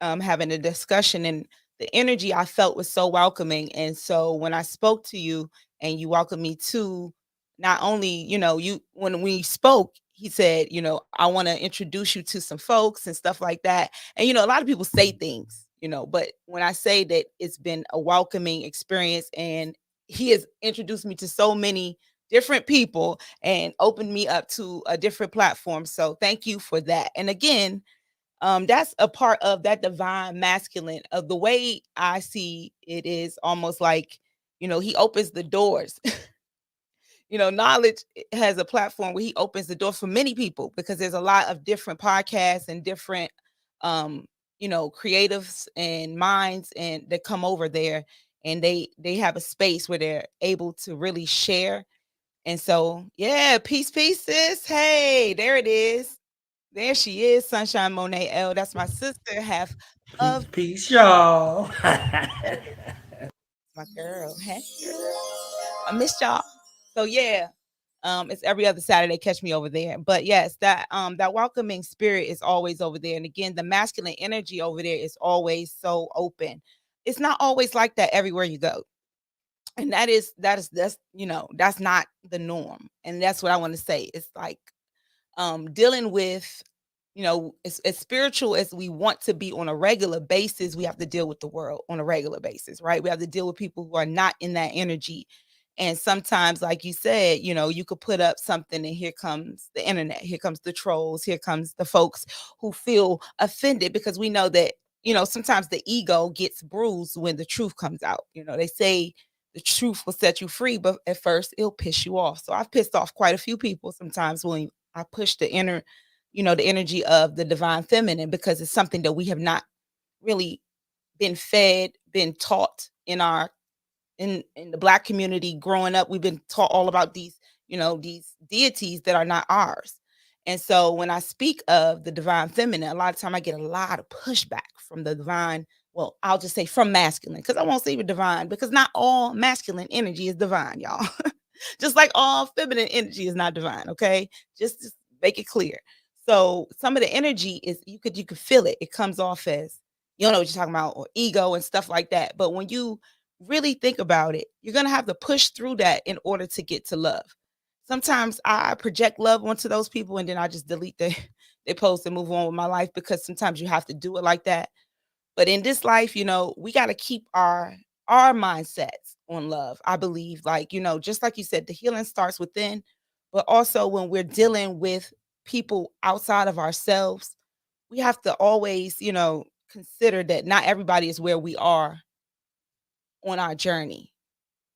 having a discussion, and the energy I felt was so welcoming. And so when I spoke to you and you welcomed me to, not only, you when we spoke, he said, I want to introduce you to some folks and stuff like that. And a lot of people say things, but when I say that it's been a welcoming experience, and he has introduced me to so many different people and opened me up to a different platform. So thank you for that. And again, that's a part of that divine masculine. Of the way I see it is almost like, he opens the doors. Knowledge has a platform where he opens the door for many people, because there's a lot of different podcasts and different creatives and minds and that come over there, and they have a space where they're able to really share. And so, yeah, peace, sis. Hey, there it is. There she is, Sunshine Monet L. That's my sister, half Peace, of peace, y'all. my girl. Hey, girl. I missed y'all. So yeah, it's every other Saturday. Catch me over there. But yes, that welcoming spirit is always over there. And again, the masculine energy over there is always so open. It's not always like that everywhere you go. And that's not the norm. And that's what I want to say. It's like dealing with, as spiritual as we want to be on a regular basis, we have to deal with the world on a regular basis, right? We have to deal with people who are not in that energy. And sometimes, like you said, you could put up something and here comes the internet, here comes the trolls, here comes the folks who feel offended, because we know that, sometimes the ego gets bruised when the truth comes out. They say the truth will set you free, but at first it'll piss you off. So I've pissed off quite a few people sometimes when I push the energy of the divine feminine, because it's something that we have not really been fed, been taught in our in the Black community growing up, we've been taught all about these, these deities that are not ours. And so when I speak of the divine feminine, a lot of time I get a lot of pushback from the divine. Well, I'll just say from masculine, because I won't say with divine, because not all masculine energy is divine, y'all. Just like all feminine energy is not divine. Okay, just make it clear. So some of the energy is you could feel it. It comes off as, you know what you're talking about, or ego and stuff like that. But when you really think about it, you're gonna have to push through that in order to get to love. Sometimes I project love onto those people and then I just delete they post and move on with my life, because sometimes you have to do it like that. But in this life, we got to keep our mindsets on love. I believe, like, just like you said, the healing starts within, but also when we're dealing with people outside of ourselves, we have to always, consider that not everybody is where we are on our journey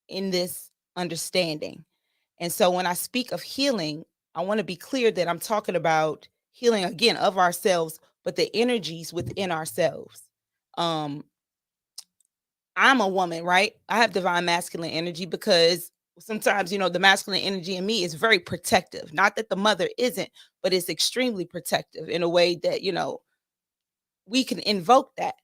in this understanding. And so when I speak of healing, I want to be clear that I'm talking about healing again of ourselves, but the energies within ourselves. Um, I'm a woman, right? I have divine masculine energy because sometimes, the masculine energy in me is very protective. Not that the mother isn't, but it's extremely protective in a way that, we can invoke that.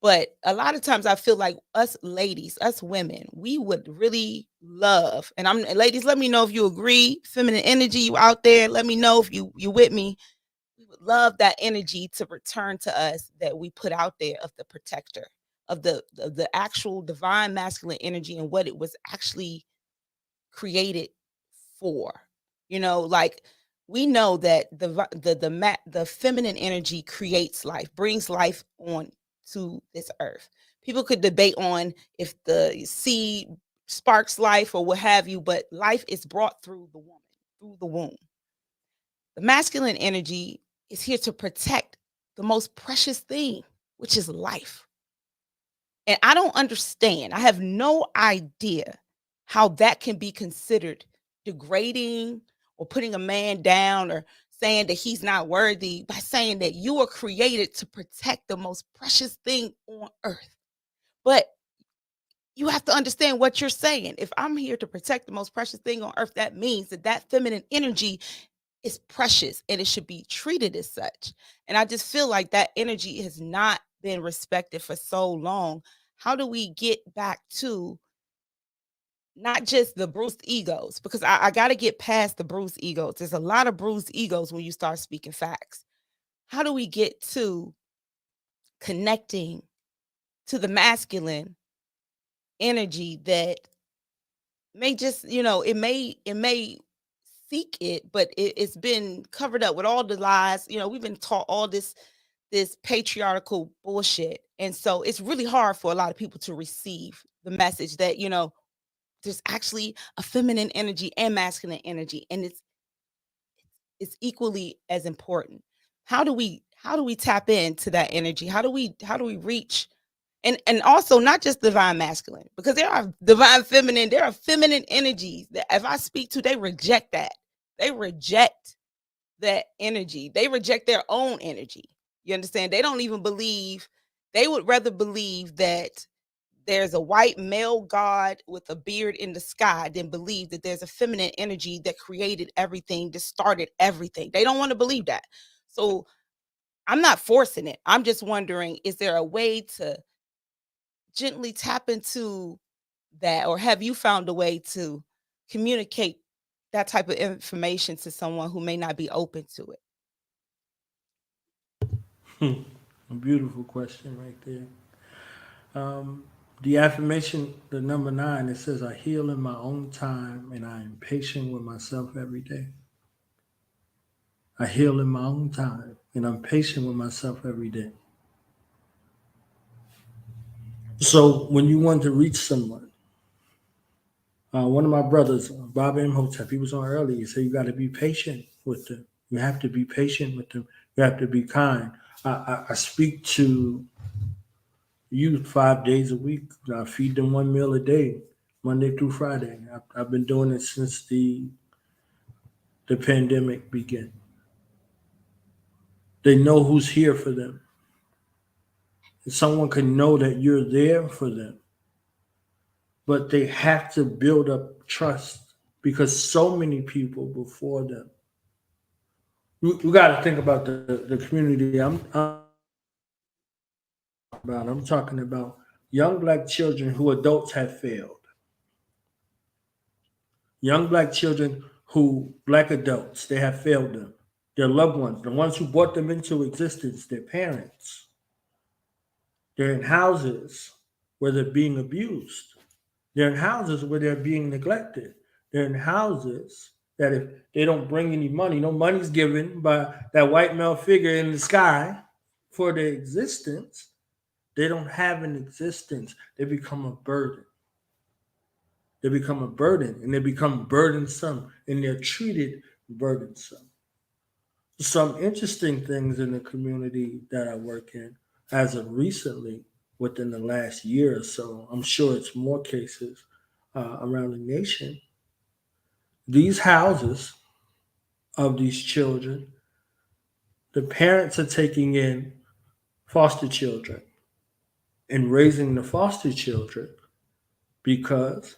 But a lot of times I feel like us ladies, us women, we would really love, and I'm ladies, let me know if you agree. Feminine energy, you out there, let me know if you with me. We would love that energy to return to us that we put out there of the protector, of the actual divine masculine energy and what it was actually created for. Like, we know that the feminine energy creates life, brings life on to this earth. People could debate on if the seed sparks life or what have you, but life is brought through the woman, through the womb. The masculine energy is here to protect the most precious thing, which is life. And I don't understand. I have no idea how that can be considered degrading or putting a man down or saying that he's not worthy, by saying that you are created to protect the most precious thing on earth. But you have to understand what you're saying. If I'm here to protect the most precious thing on earth, that means that feminine energy is precious and it should be treated as such. And I just feel like that energy has not been respected for so long. How do we get back to not just the bruised egos? Because I got to get past the bruised egos. There's a lot of bruised egos when you start speaking facts. How do we get to connecting to the masculine energy that may just, it may seek it, but it's been covered up with all the lies. We've been taught all this patriarchal bullshit. And so it's really hard for a lot of people to receive the message that, there's actually a feminine energy and masculine energy, and it's equally as important. How do we tap into that energy? How do we reach, and also not just divine masculine, because there are divine feminine, there are feminine energies that if I speak to, they reject that. They reject that energy. They reject their own energy. You understand? They don't even believe, they would rather believe that there's a white male god with a beard in the sky than believe that there's a feminine energy that created everything, that started everything. They don't want to believe that. So I'm not forcing it. I'm just wondering, is there a way to gently tap into that, or have you found a way to communicate that type of information to someone who may not be open to it? A beautiful question right there. Um, the affirmation, the number 9, it says, I heal in my own time and I am patient with myself every day. I heal in my own time and I'm patient with myself every day. So when you want to reach someone, one of my brothers, Bob M. Hotep, he was on earlier. He said you got to be patient with them. You have to be patient with them. You have to be kind. I speak to youth 5 days a week. I feed them one meal a day, Monday through Friday. I've been doing it since the pandemic began. They know who's here for them. If someone can know that you're there for them, but they have to build up trust because so many people before them. You got to think about the community about. I'm talking about young black children who adults have failed. Young black children who, black adults, they have failed them. Their loved ones, the ones who brought them into existence, their parents. They're in houses where they're being abused. They're in houses where they're being neglected. They're in houses that if they don't bring any money, no money's given by that white male figure in the sky for their existence, they don't have an existence. They become a burden. They become a burden and they become burdensome and they're treated burdensome. Some interesting things in the community that I work in as of recently, within the last year or so, I'm sure it's more cases around the nation. These houses of these children, the parents are taking in foster children and raising the foster children because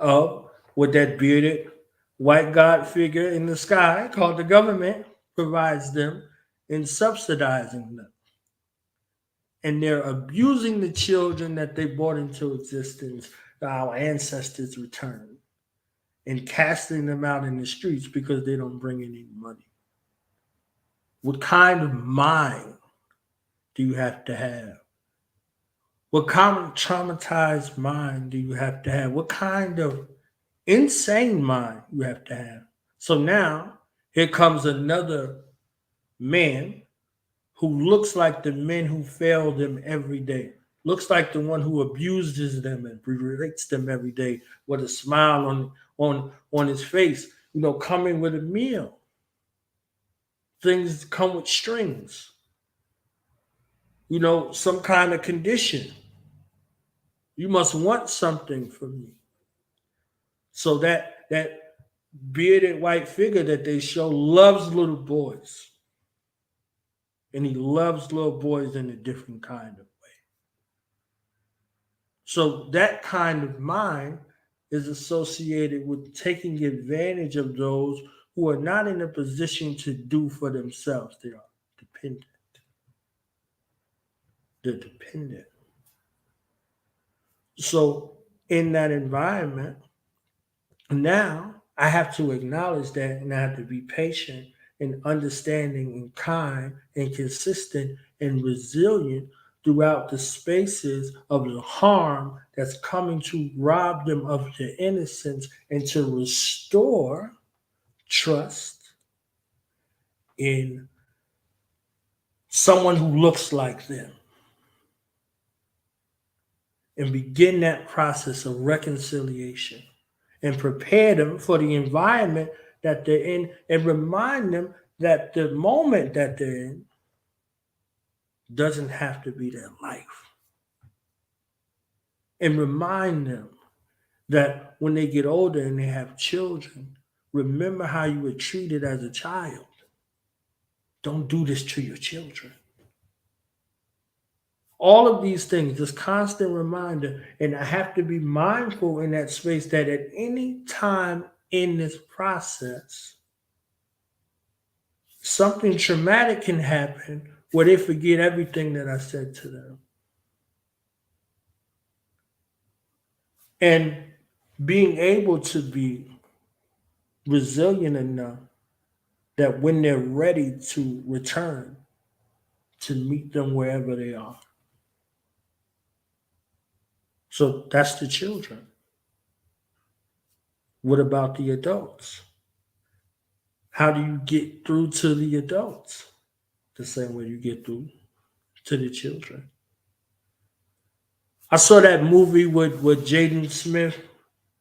of what that bearded white god figure in the sky called the government provides them in subsidizing them. And they're abusing the children that they brought into existence, that our ancestors returned, and casting them out in the streets because they don't bring any money. What kind of mind do you have to have? What kind of traumatized mind do you have to have? What kind of insane mind you have to have? So now here comes another man who looks like the men who fail them every day. Looks like the one who abuses them and berates them every day with a smile on his face, coming with a meal. Things come with strings. Some kind of condition. You must want something from me. So that bearded white figure that they show loves little boys. And he loves little boys in a different kind of way. So that kind of mind is associated with taking advantage of those who are not in a position to do for themselves. They are dependent. They're dependent. So in that environment, now I have to acknowledge that and I have to be patient and understanding and kind and consistent and resilient throughout the spaces of the harm that's coming to rob them of their innocence and to restore trust in someone who looks like them and begin that process of reconciliation and prepare them for the environment that they're in and remind them that the moment that they're in doesn't have to be their life. And remind them that when they get older and they have children, remember how you were treated as a child. Don't do this to your children. All of these things, this constant reminder, and I have to be mindful in that space that at any time in this process, something traumatic can happen where they forget everything that I said to them. And being able to be resilient enough that when they're ready to return, to meet them wherever they are. So that's the children. What about the adults? How do you get through to the adults? The same way you get through to the children. I saw that movie with Jaden Smith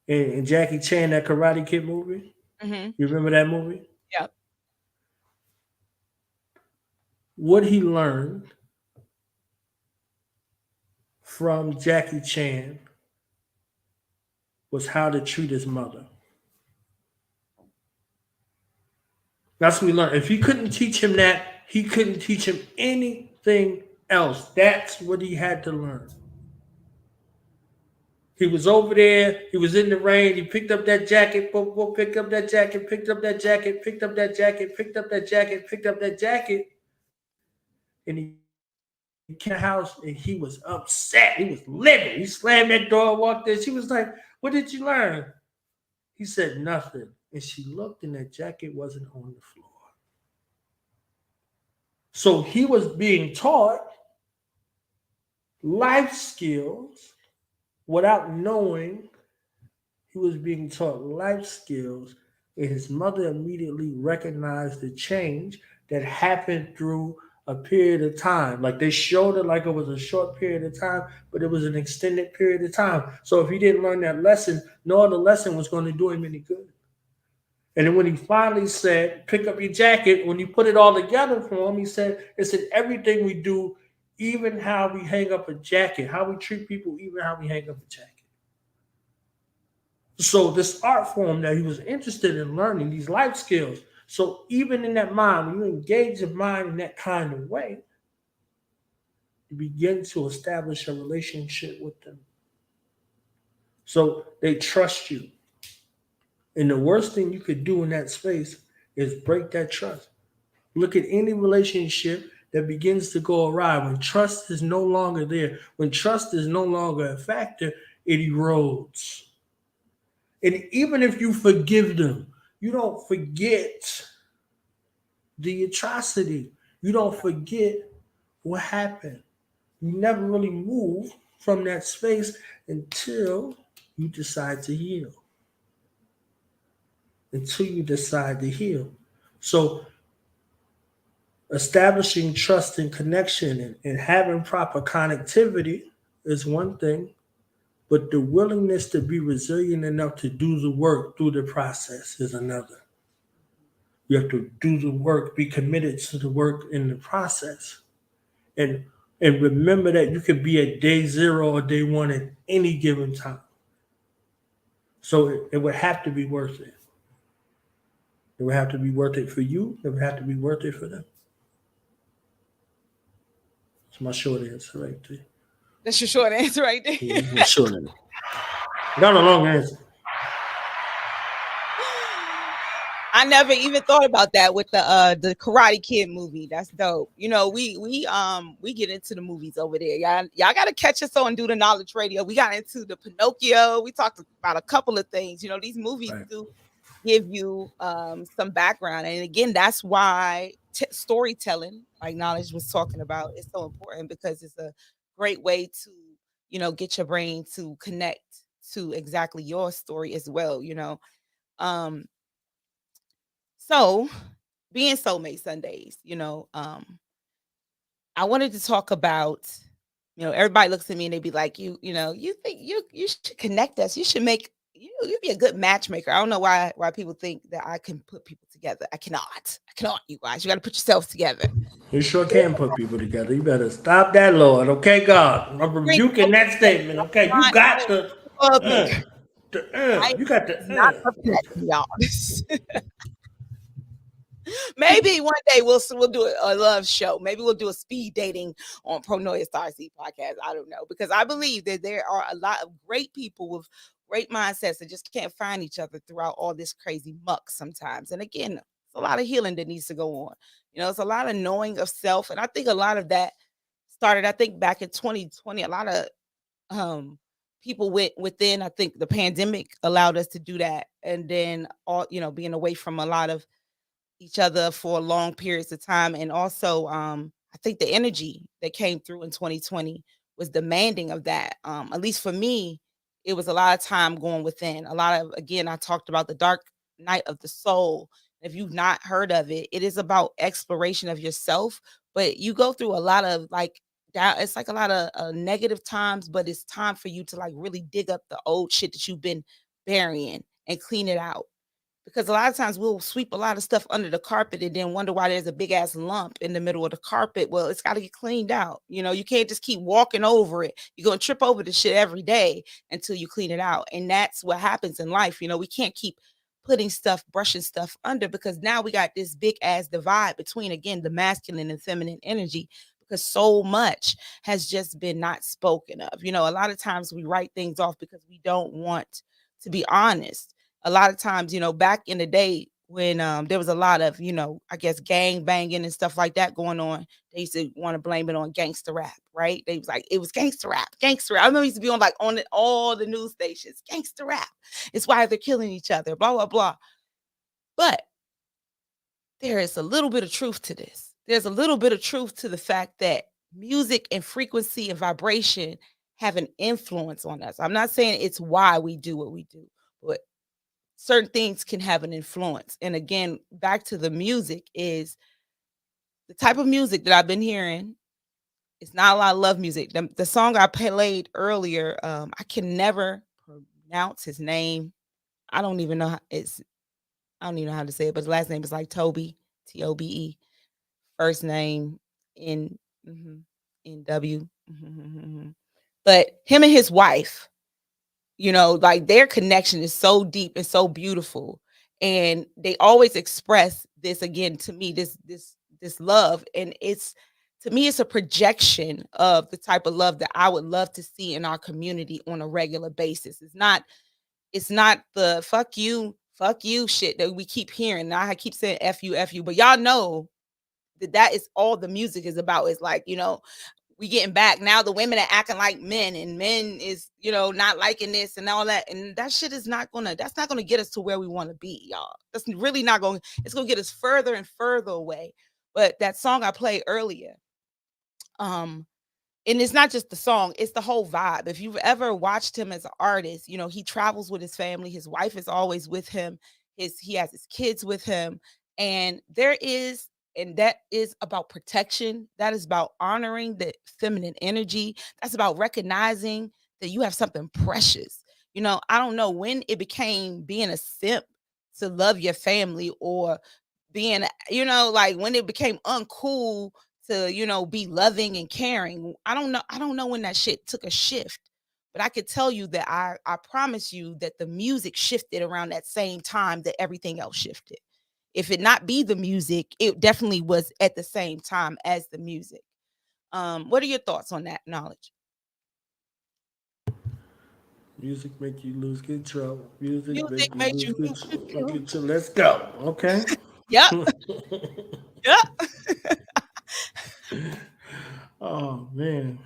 and Jackie Chan, that Karate Kid movie. Mm-hmm. You remember that movie? Yep. What he learned from Jackie Chan was how to treat his mother. That's what we learned. If he couldn't teach him that, he couldn't teach him anything else. That's what he had to learn. He was over there. He was in the rain. He picked up that jacket. Boom, boom, picked up that jacket. Picked up that jacket. Picked up that jacket. Picked up that jacket. Picked up that jacket. And he came in the house and he was upset. He was livid. He slammed that door, walked in. She was like, "What did you learn?" He said nothing. And she looked and that jacket wasn't on the floor. So he was being taught life skills without knowing he was being taught life skills. And his mother immediately recognized the change that happened through a period of time. Like they showed it like it was a short period of time, but it was an extended period of time. So if he didn't learn that lesson, no other lesson was going to do him any good. And then when he finally said, "Pick up your jacket," when you put it all together for him, he said, everything we do, even how we hang up a jacket, how we treat people, even how we hang up a jacket. So this art form that he was interested in learning, these life skills. So even in that mind, when you engage your mind in that kind of way, you begin to establish a relationship with them. So they trust you. And the worst thing you could do in that space is break that trust. Look at any relationship that begins to go awry. When trust is no longer there, when trust is no longer a factor, it erodes. And even if you forgive them, you don't forget the atrocity. You don't forget what happened. You never really move from that space until you decide to heal. Until you decide to heal. So establishing trust and connection and having proper connectivity is one thing, but the willingness to be resilient enough to do the work through the process is another. You have to do the work, be committed to the work in the process. And and remember that you could be at day zero or day one at any given time. So it would have to be worth it. It would have to be worth it for you. It would have to be worth it for them. That's my short answer right there. That's your short answer right there. Yeah, my short answer. Got a long answer. I never even thought about that with the Karate Kid movie. That's dope. You know, we get into the movies over there. Y'all gotta catch us on Do the Knowledge Radio. We got into the Pinocchio. We talked about a couple of things. You know, these movies do give you some background. And again, that's why storytelling, like Knowledge was talking about, is so important because it's a great way to, you know, get your brain to connect to exactly your story as well, you know. So being Soulmate Sundays, you know, I wanted to talk about, you know, everybody looks at me and they be like, you know, you think you should connect us. You should make you'd be a good matchmaker. I don't know why people think that I can put people together. I cannot, you guys. You got to put yourselves together. You sure can put people together. You better stop that, Lord. Okay, God. I'm rebuking that statement. Okay, you got the you got not the to be honest. Maybe one day we'll do a love show. Maybe we'll do a speed dating on Pro Noia Starseed podcast. I don't know, because I believe that there are a lot of great people with great mindsets that just can't find each other throughout all this crazy muck sometimes. And again, it's a lot of healing that needs to go on. You know, it's a lot of knowing of self, and I think a lot of that started. I think back in 2020, a lot of people went within. I think the pandemic allowed us to do that, and then all, you know, being away from a lot of each other for long periods of time. And also, I think the energy that came through in 2020 was demanding of that. At least for me, it was a lot of time going within. A lot of, again, I talked about the dark night of the soul. If you've not heard of it, it is about exploration of yourself, but you go through a lot of like down, it's like a lot of negative times, but it's time for you to like really dig up the old shit that you've been burying and clean it out, because a lot of times we'll sweep a lot of stuff under the carpet and then wonder why there's a big ass lump in the middle of the carpet. Well, it's got to get cleaned out. You know, you can't just keep walking over it. You're going to trip over the shit every day until you clean it out. And that's what happens in life. You know, we can't keep putting stuff, brushing stuff under, because now we got this big ass divide between, again, the masculine and feminine energy, because so much has just been not spoken of. You know, a lot of times we write things off because we don't want to be honest. A lot of times, you know, back in the day when there was a lot of, you know, I guess gang banging and stuff like that going on, they used to want to blame it on gangster rap, right? They was like, it was gangster rap, gangster rap. I remember it used to be on like on all the news stations, gangster rap. It's why they're killing each other, blah, blah, blah. But there is a little bit of truth to this. There's a little bit of truth to the fact that music and frequency and vibration have an influence on us. I'm not saying it's why we do what we do, but certain things can have an influence. And again, back to the music is the type of music that I've been hearing. It's not a lot of love music. The song I played earlier, I can never pronounce his name. I don't even know how it's I don't even know how to say it, but his last name is like Toby, Tobe. First name in in W. But him and his wife, you know, like their connection is so deep and so beautiful. And they always express this again to me, this love. And it's to me, it's a projection of the type of love that I would love to see in our community on a regular basis. It's not the fuck you shit that we keep hearing. Now I keep saying F you, but y'all know that is all the music is about. Is like, you know, we getting back now. The women are acting like men, and men is, you know, not liking this and all that. And that shit is not gonna. That's not gonna get us to where we want to be, y'all. That's really not going. It's gonna get us further and further away. But that song I played earlier, um, and it's not just the song, it's the whole vibe. If you've ever watched him as an artist, you know, he travels with his family, his wife is always with him, he has his kids with him, and that is about protection. That is about honoring the feminine energy. That's about recognizing that you have something precious. You know, I don't know when it became being a simp to love your family, or being, you know, like when it became uncool to, you know, be loving and caring. I don't know when that shit took a shift. But I could tell you that I promise you that the music shifted around that same time that everything else shifted. If it not be the music, it definitely was at the same time as the music. What are your thoughts on that knowledge? Music make you lose control. Music Music make you makes lose you control. Let's go. Okay. Yep. Yep. Oh man.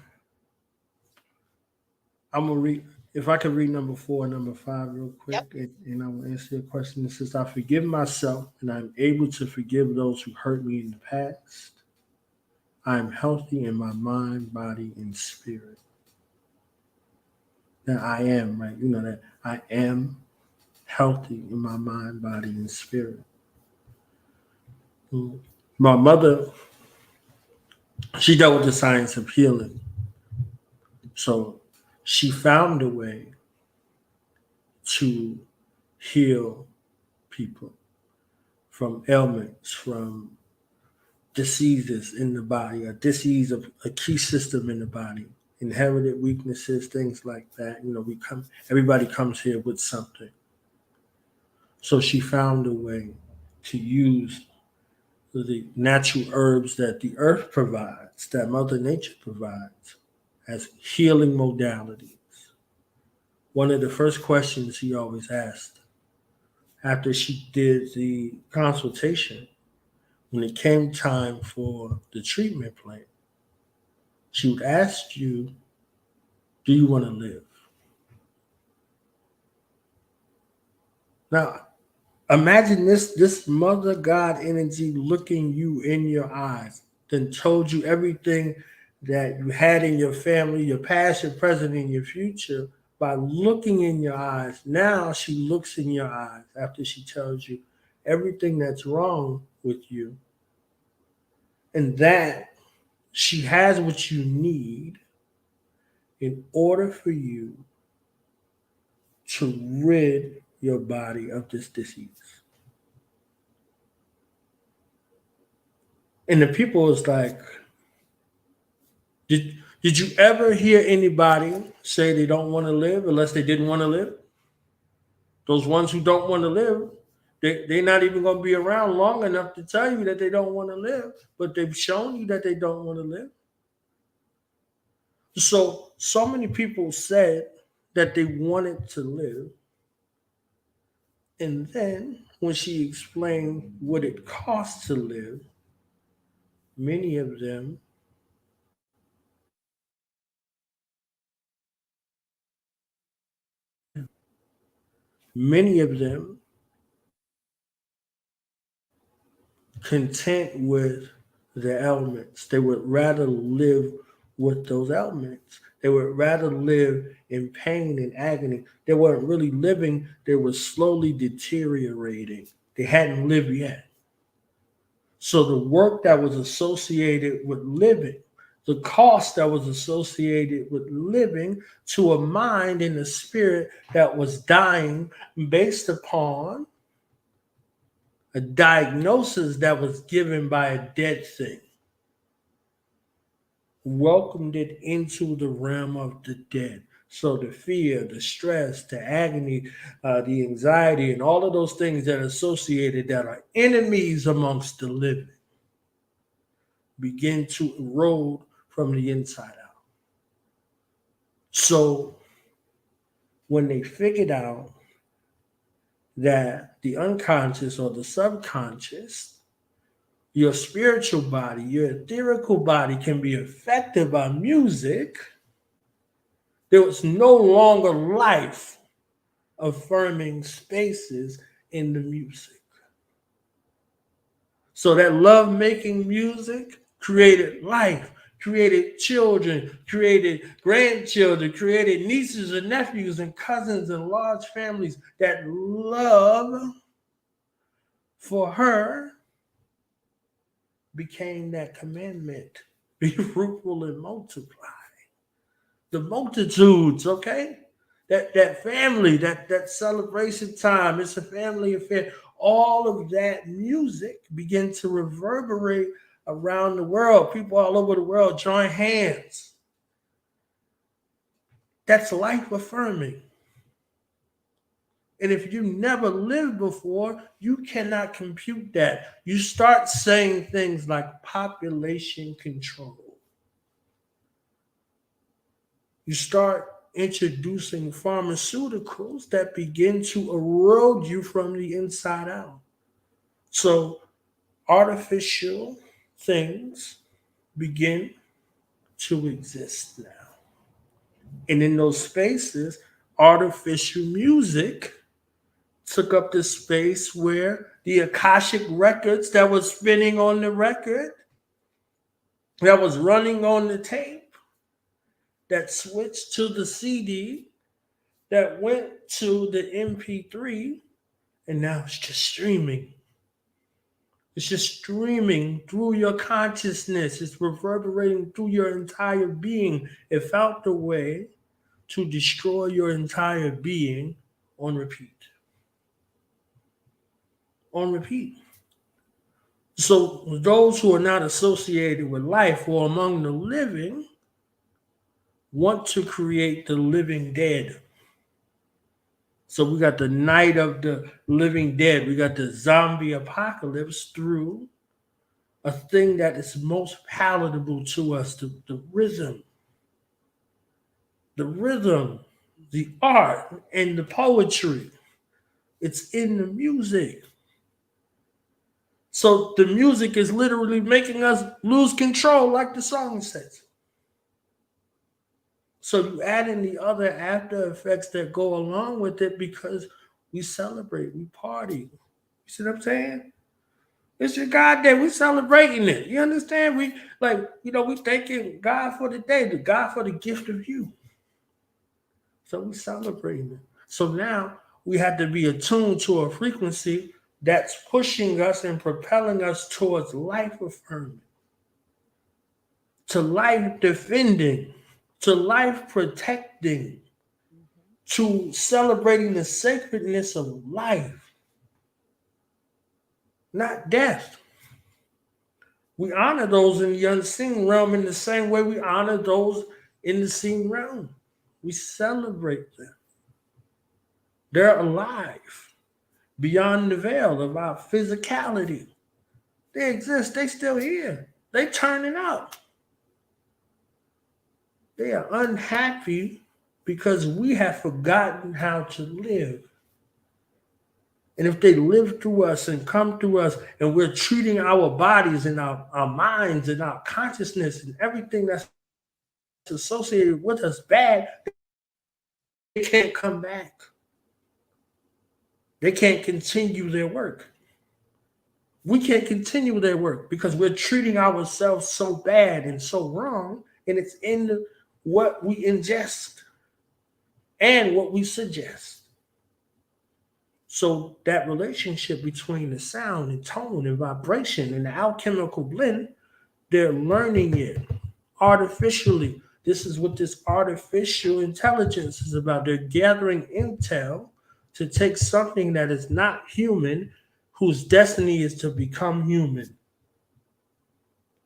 I'm gonna read if I could read number 4 and number 5 real Yep. quick, and I will answer your question. It says, I forgive myself and I'm able to forgive those who hurt me in the past. I am healthy in my mind, body, and spirit. That I am, right? You know that I am healthy in my mind, body, and spirit. Mm. My mother, she dealt with the science of healing. So she found a way to heal people from ailments, from diseases in the body, a disease of a key system in the body, inherited weaknesses, things like that. You know, everybody comes here with something. So she found a way to use the natural herbs that the earth provides, that Mother Nature provides, as healing modalities. One of the first questions she always asked after she did the consultation, when it came time for the treatment plan, she would ask you, do you want to live? Now, imagine this mother God energy looking you in your eyes, then told you everything that you had in your family, your past, your present, and your future by looking in your eyes. Now she looks in your eyes after she tells you everything that's wrong with you, and that she has what you need in order for you to rid your body of this disease. And the people is like, did you ever hear anybody say they don't want to live unless they didn't want to live? Those ones who don't want to live, they're not even going to be around long enough to tell you that they don't want to live, but they've shown you that they don't want to live. So many people said that they wanted to live, and then when she explained what it costs to live, many of them many of them content with the elements. They would rather live with those elements. They would rather live in pain and agony. They weren't really living, they were slowly deteriorating. They hadn't lived yet. So the work that was associated with living, the cost that was associated with living to a mind and a spirit that was dying based upon a diagnosis that was given by a dead thing, welcomed it into the realm of the dead. So the fear, the stress, the agony, the anxiety, and all of those things that are associated that are enemies amongst the living begin to erode from the inside out. So when they figured out that the unconscious or the subconscious, your spiritual body, your etherical body can be affected by music, there was no longer life affirming spaces in the music. So that love making music created life, created children, created grandchildren, created nieces and nephews and cousins and large families. That love for her became that commandment: be fruitful and multiply. The multitudes, okay? That family, that celebration time, it's a family affair. All of that music began to reverberate around the world. People all over the world join hands. That's life affirming. And if you never lived before, you cannot compute that. You start saying things like population control. You start introducing pharmaceuticals that begin to erode you from the inside out. So artificial things begin to exist now. And in those spaces, artificial music took up the space where the Akashic records that was spinning on the record, that was running on the tape, that switched to the CD, that went to the MP3, and now it's just streaming. It's just streaming through your consciousness. It's reverberating through your entire being. It found a way to destroy your entire being on repeat. On repeat. So those who are not associated with life or among the living want to create the living dead. So we got the night of the living dead. We got the zombie apocalypse through a thing that is most palatable to us, the rhythm. The rhythm, the art, and the poetry. It's in the music. So the music is literally making us lose control, like the song says. So you add in the other after effects that go along with it because we celebrate, we party. You see what I'm saying? It's your God Day. We celebrating it. You understand? We we thanking God for the day, the God for the gift of you. So we celebrating it. So now we have to be attuned to a frequency that's pushing us and propelling us towards life affirming, to life defending, to life protecting, to celebrating the sacredness of life, not death. We honor those in the unseen realm in the same way we honor those in the seen realm. We celebrate them. They're alive beyond the veil of our physicality. They exist. They still here. They turning up. They are unhappy because we have forgotten how to live. And if they live through us and come through us, and we're treating our bodies and our minds and our consciousness and everything that's associated with us bad, they can't come back. They can't continue their work. We can't continue their work because we're treating ourselves so bad and so wrong, and it's in what we ingest and what we suggest. So that relationship between the sound and tone and vibration and the alchemical blend, they're learning it artificially. This is what this artificial intelligence is about. They're gathering intel to take something that is not human, whose destiny is to become human.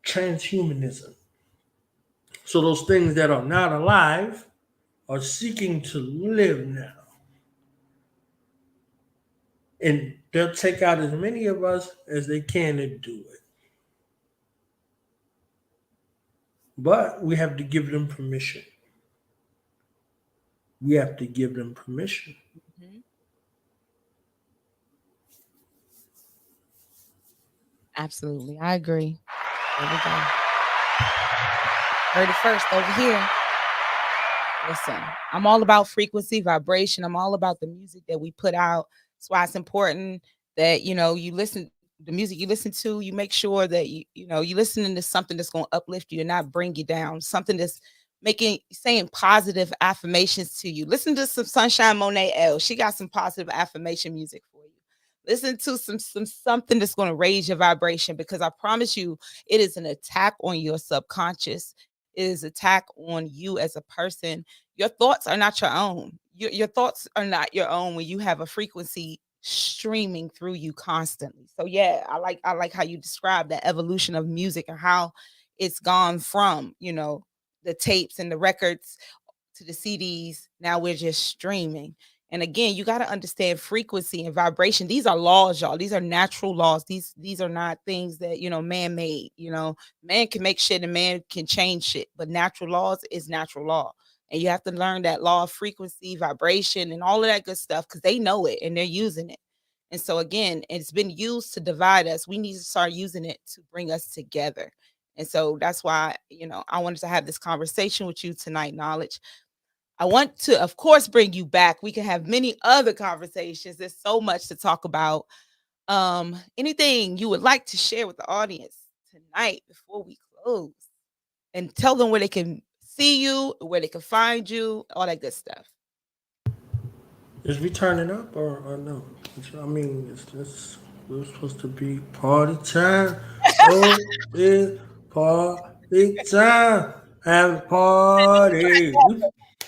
Transhumanism. So those things that are not alive are seeking to live now. And they'll take out as many of us as they can to do it. But we have to give them permission. We have to give them permission. Mhm. Absolutely. I agree. There we go. Heard it first over here. Listen, I'm all about frequency, vibration. I'm all about the music that we put out. That's why it's important that you listen the music you listen to, you make sure that you listening to something that's going to uplift you and not bring you down. Something that's making saying positive affirmations to you. Listen to some Sunshine Monet L. She got some positive affirmation music for you. Listen to some something that's going to raise your vibration, because I promise you it is an attack on your subconscious. It is attack on you as a person. Your thoughts are not your own. Your thoughts are not your own when you have a frequency streaming through you constantly. So yeah, I like how you describe the evolution of music and how it's gone from, the tapes and the records to the CDs. Now we're just streaming. And again, you got to understand frequency and vibration. These are laws, y'all. These are natural laws. These are not things that, man made. Man can make shit and man can change shit, but natural laws is natural law. And you have to learn that law of frequency, vibration, and all of that good stuff, because they know it and they're using it. And so again, it's been used to divide us. We need to start using it to bring us together. And so that's why, I wanted to have this conversation with you tonight, Knowledge. I want to, of course, bring you back. We can have many other conversations. There's so much to talk about. Anything you would like to share with the audience tonight before we close, and tell them where they can see you, where they can find you, all that good stuff. Is we turning up or no? I mean, it's just we're supposed to be party time. Oh, it's party time. Have a party.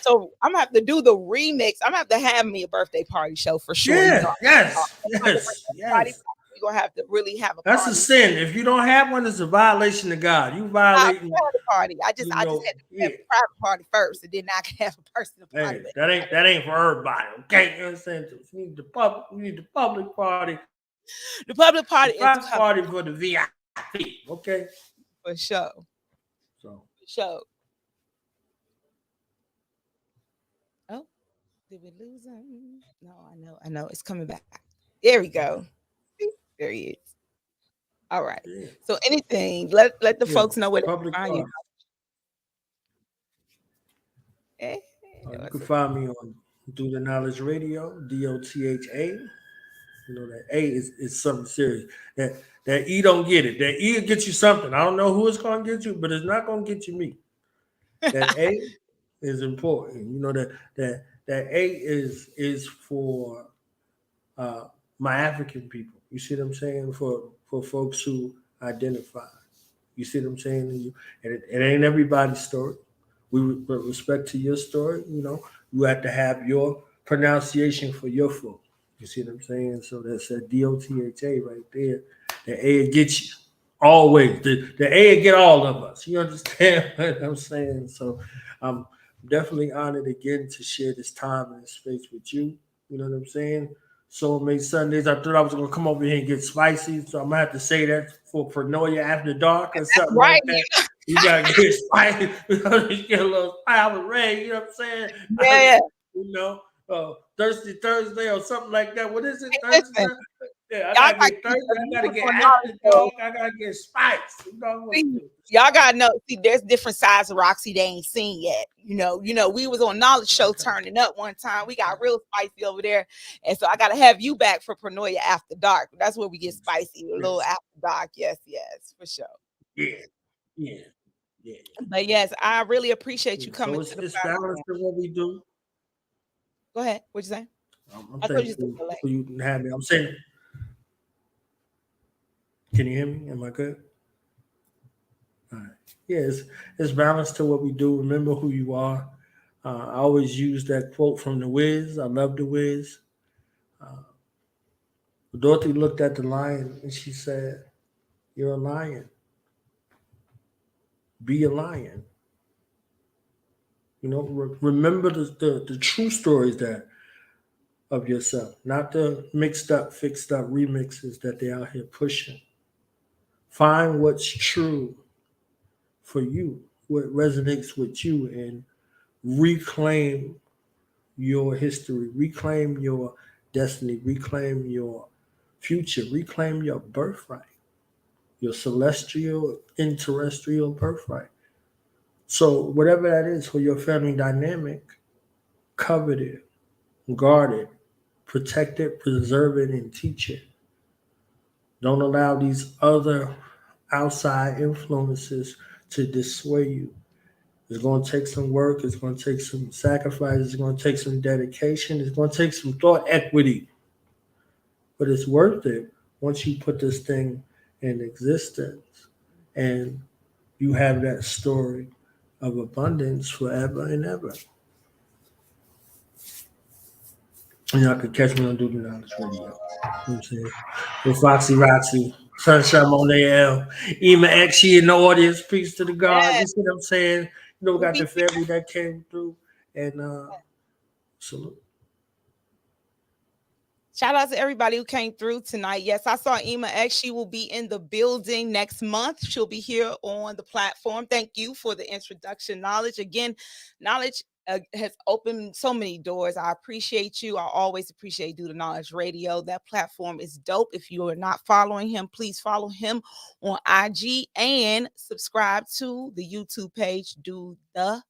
So I'm gonna have to do the remix. I'm gonna have to have me a birthday party show for sure. Yeah, yes. We're gonna have to really have a That's party. a sin. If you don't have one, it's a violation of God. You violating. Party. I just had to have a private party first, and then I can have a personal party. Hey, that ain't for everybody. Okay, you understand? We need the public. We need the public party. The public party is private party for the VIP. Okay, for sure. So for sure. Oh, did we lose him? No, I know. It's coming back. There we go. There he is. All right. Yeah. So anything, let the folks know where they find you. You can find me on Do the Knowledge Radio, DOTHA. That A is something serious. That E don't get it. That E will get you something. I don't know who it's going to get you, but it's not going to get you me. That A is important. That A is for my African people. You see what I'm saying? For folks who identify. You see what I'm saying? And it ain't everybody's story. With respect to your story, you have to have your pronunciation for your folk. You see what I'm saying? So that's a DOTHA right there. The A gets you always. The A get all of us. You understand what I'm saying? So I'm definitely honored again to share this time and space with you. You know what I'm saying? Soulmate Sundays. I thought I was gonna come over here and get spicy, so I'm gonna have to say that for Paranoia After Dark or something like that. You gotta get spicy. You gotta get a little spice. I was ready. You know what I'm saying? Yeah. You know, Thirsty Thursday or something like that. What is it? Hey, Thursday? listen, Yeah, I y'all gotta got get thirsty. I we gotta was get on after knowledge show. dog. I gotta get spice. You know what to See, do. y'all gotta know. See, there's different sides of Roxy they ain't seen yet. You know, we was on knowledge show turning up one time. We got real spicy over there, and so I gotta have you back for Paranoia After Dark. That's where we get spicy, a little after dark. Yes, for sure. Yeah, yeah, yeah. But yes, I really appreciate you So coming to the it's platform. balanced in what we do. Go ahead. What'd you say? I'm I told you thankful to for you to have me. I'm saying, can you hear me? Am I good? All right. Yeah, it's balanced to what we do. Remember who you are. I always use that quote from The Wiz. I love The Wiz. Dorothy looked at the lion and she said, "You're a lion. Be a lion." You know, remember the true stories that of yourself, not the mixed up, fixed up remixes that they're out here pushing. Find what's true for you, what resonates with you, and reclaim your history, reclaim your destiny, reclaim your future, reclaim your birthright, your celestial, terrestrial birthright. So, whatever that is for your family dynamic, covet it, guard it, protect it, preserve it, and teach it. Don't allow these other outside influences to dissuade you. It's going to take some work. It's going to take some sacrifice. It's going to take some dedication. It's going to take some thought equity. But it's worth it once you put this thing in existence and you have that story of abundance forever and ever. And y'all could catch me on Duty Knowledge Radio. You know what I'm saying? With Foxy Roxy, Sunshine Monet L, Ema X, she in the audience. Peace to the God. Yeah. You see what I'm saying? You know, we We'll got be the family that came through. And salute. Shout out to everybody who came through tonight. Yes, I saw Ema X. She will be in the building next month. She'll be here on the platform. Thank you for the introduction, Knowledge. Again, Knowledge has opened so many doors. I appreciate you. I always appreciate Do the Knowledge Radio. That platform is dope. If you are not following him, please follow him on IG and subscribe to the YouTube page, Do the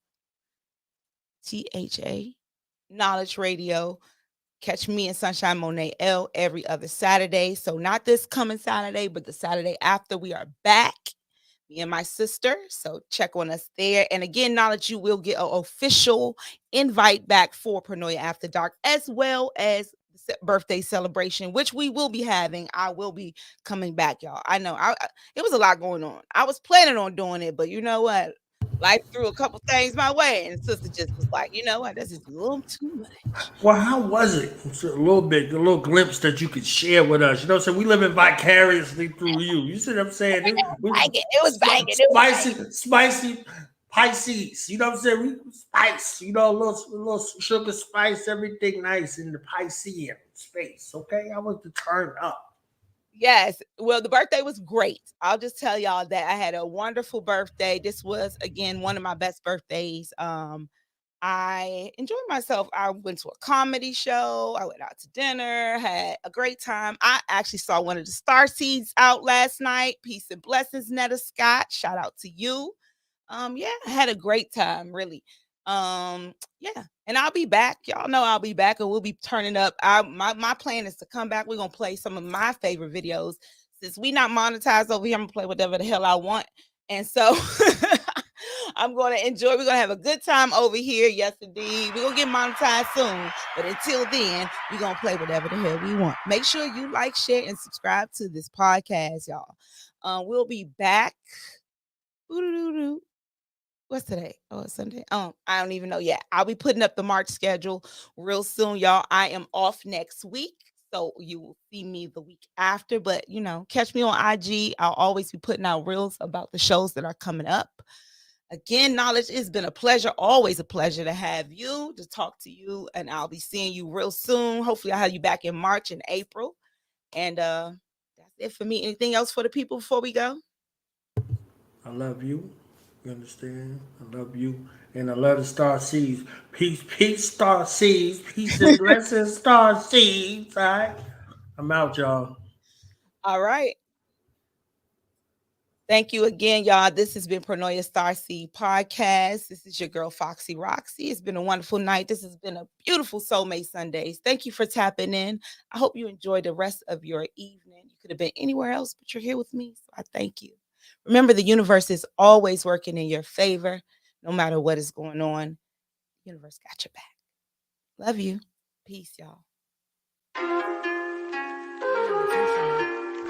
THA Knowledge Radio. Catch me and Sunshine Monet L every other Saturday. So not this coming Saturday, but the Saturday after, we are back. Me and my sister. So check on us there. And again, Knowledge, you will get an official invite back for Paranoia After Dark, as well as the birthday celebration, which we will be having. I will be coming back, y'all. I know it was a lot going on. I was planning on doing it, but you know what? Life threw a couple things my way, and sister just was like, you know what? This is a little too much. Well, how was it? It's a little bit, a little glimpse that you could share with us. You know what I'm saying? We living vicariously through you. You see what I'm saying? It was banging. It was banging. Spicy Pisces. You know what I'm saying? We spice. You know, a little sugar spice, everything nice in the Piscean space. Okay, I was to turn up. Yes. Well, the birthday was great. I'll just tell y'all that I had a wonderful birthday. This was again one of my best birthdays. I enjoyed myself. I went to a comedy show. I went out to dinner, had a great time. I actually saw one of the Starseeds out last night. Peace and blessings, Netta Scott. Shout out to you. Yeah, I had a great time, really. Yeah, and I'll be back. Y'all know I'll be back, and we'll be turning up. My plan is to come back. We're gonna play some of my favorite videos. Since we not monetized over here, I'm gonna play whatever the hell I want. And so I'm gonna enjoy. We're gonna have a good time over here. Yes, indeed. We're gonna get monetized soon. But until then, we're gonna play whatever the hell we want. Make sure you like, share, and subscribe to this podcast, y'all. We'll be back. Ooh-doo-doo-doo. What's today? Oh, it's Sunday. I don't even know yet. I'll be putting up the March schedule real soon, y'all. I am off next week, so you will see me the week after. But you know, catch me on IG. I'll always be putting out reels about the shows that are coming up. Again, Knowledge, it's been a pleasure, always a pleasure to have you, to talk to you, and I'll be seeing you real soon. Hopefully, I'll have you back in March and April. And that's it for me. Anything else for the people before we go? I love you. You understand? I love you. And I love the star seeds. Peace, peace, star seeds. Peace and blessings, star seeds. All right. I'm out, y'all. All right. Thank you again, y'all. This has been Pronoia Starseed Podcast. This is your girl, Foxy Roxy. It's been a wonderful night. This has been a beautiful Soulmate Sundays. Thank you for tapping in. I hope you enjoyed the rest of your evening. You could have been anywhere else, but you're here with me, so I thank you. Remember, the universe is always working in your favor, no matter what is going on. The universe got your back. Love you. Peace, y'all.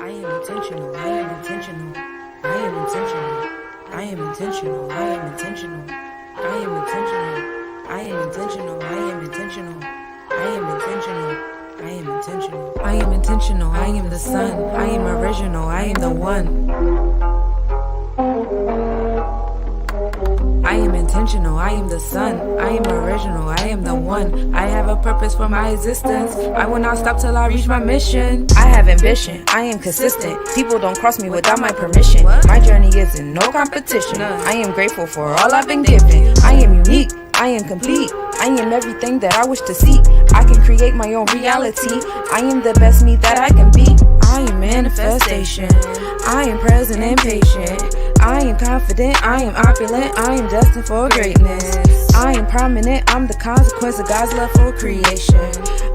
I am intentional. I am intentional. I am intentional. I am intentional. I am intentional. I am intentional. I am intentional. I am intentional. I am intentional. I am intentional. I am intentional. I am the sun. I am original. I am the one. I am intentional, I am the sun, I am original, I am the one. I have a purpose for my existence. I will not stop till I reach my mission. I have ambition, I am consistent. People don't cross me without my permission. My journey is in no competition. I am grateful for all I've been given. I am unique, I am complete. I am everything that I wish to see. I can create my own reality. I am the best me that I can be. I am manifestation. I am present and patient. I am confident, I am opulent, I am destined for greatness. I am prominent, I'm the consequence of God's love for creation.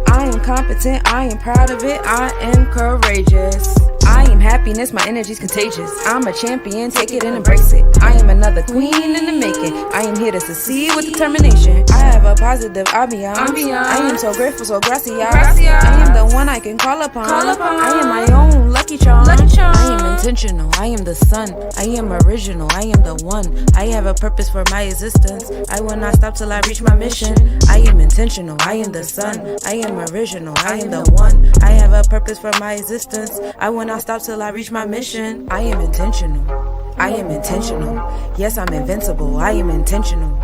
I am competent, I am proud of it, I am courageous. I am happiness, my energy's contagious. I'm a champion, take it and embrace it. I am another queen in the making. I am here to succeed with determination. I have a positive ambiance. I am so grateful, so gracias. I am the one I can call upon. I am my own lucky charm. I am intentional, I am the sun. I am original, I am the one. I have a purpose for my existence. I will not stop till I reach my mission. I am intentional, I am the sun. I am original, I am the one. I have a purpose for my existence. I will not stop till I reach my mission. I am intentional. I am intentional. Yes, I'm invincible. I am intentional.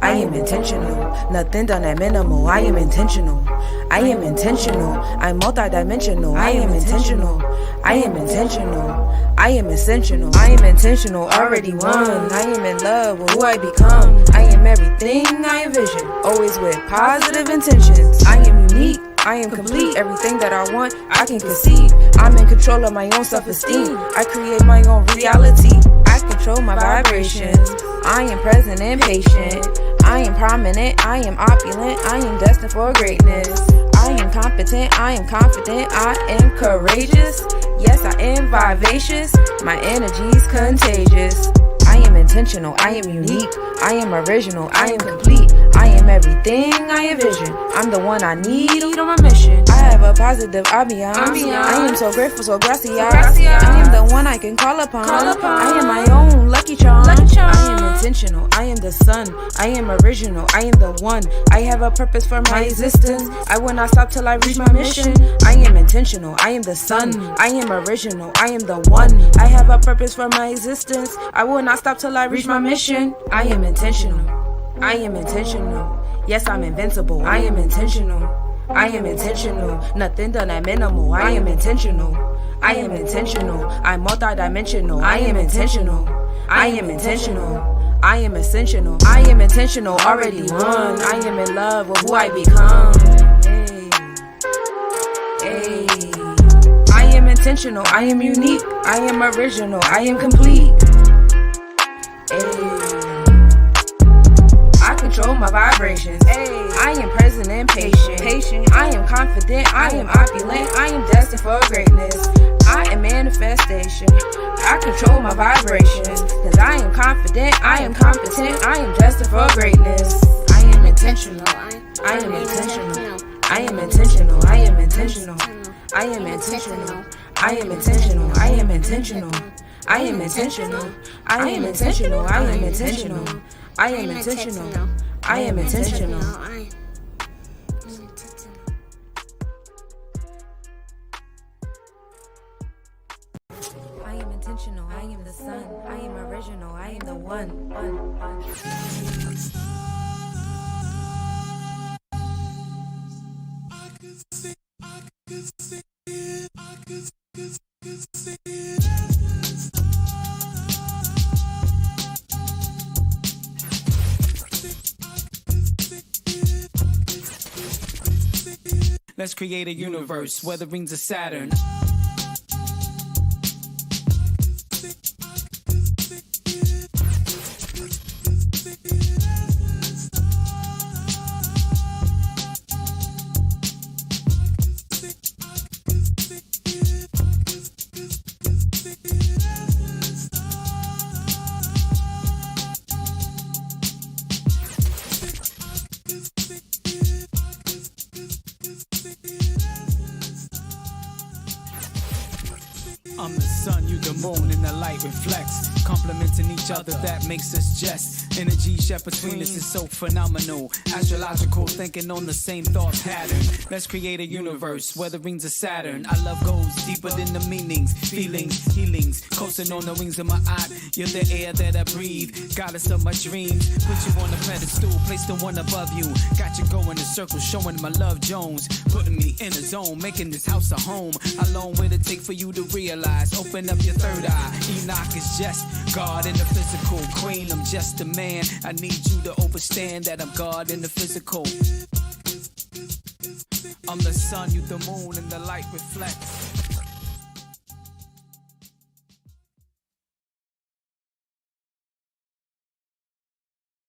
I am intentional. Nothing done at minimal. I am intentional. I am intentional. I'm multidimensional. I am intentional. I am intentional. I am essential. I am intentional. Already won. I am in love with who I become. I am everything I envision. Always with positive intentions. I am unique. I am complete. Everything that I want, I can conceive. I'm in control of my own self-esteem. I create my own reality. I control my vibrations. I am present and patient. I am prominent. I am opulent. I am destined for greatness. I am competent. I am confident. I am courageous. Yes, I am vivacious. My energy's contagious. I am intentional, I am unique, I am original, I am complete, I am everything I envision. I'm the one I need on my mission. I have a positive ambiance. I am so grateful, so gracias. I am the one I can call upon. I am my own lucky charm. I am intentional, I am the sun. I am original, I am the one. I have a purpose for my existence. I will not stop till I reach my mission. I am intentional, I am the sun. I am original, I am the one. I have a purpose for my existence. I will not stop till I reach my mission. I am intentional. I am intentional. Yes, I'm invincible. I am intentional. I am intentional. Nothing done at minimal. I am intentional. I am intentional. I'm multidimensional. I am intentional. I am intentional. I am essential. I am intentional. Already won. I am in love with who I become. Hey. Hey. I am intentional. I am unique. I am original. I am complete. I control my vibrations. I am present and patient. I am confident. I am opulent. I am destined for greatness. I am manifestation. I control my vibrations. Cause I am confident. I am competent. I am destined for greatness. I am intentional. I am intentional. I am intentional. I am intentional. I am intentional. I am intentional. I am intentional. I am intentional. I am intentional. I am intentional. I am intentional. I am intentional. I am intentional. I am the sun. I am original. I am the one. Let's create a universe where the rings of Saturn. I'm the sun, you the moon, and the light reflects. Complementing each other, that makes us jest. Energy shared between us is so phenomenal. Astrological thinking on the same thought pattern. Let's create a universe where the rings of Saturn. Our love goes deeper than the meanings, feelings, healings. Coasting on the wings of my eye. You're the air that I breathe. Goddess of my dreams. Put you on a pedestal, place the one above you. Got you going in circles, showing my love Jones. Putting me in a zone, making this house a home. How long will it take for you to realize? Open up your third eye. Enoch is just God in the physical. Queen, I'm just a man. I need you to understand that I'm God in the physical. I'm the sun, you the moon, and the light reflects.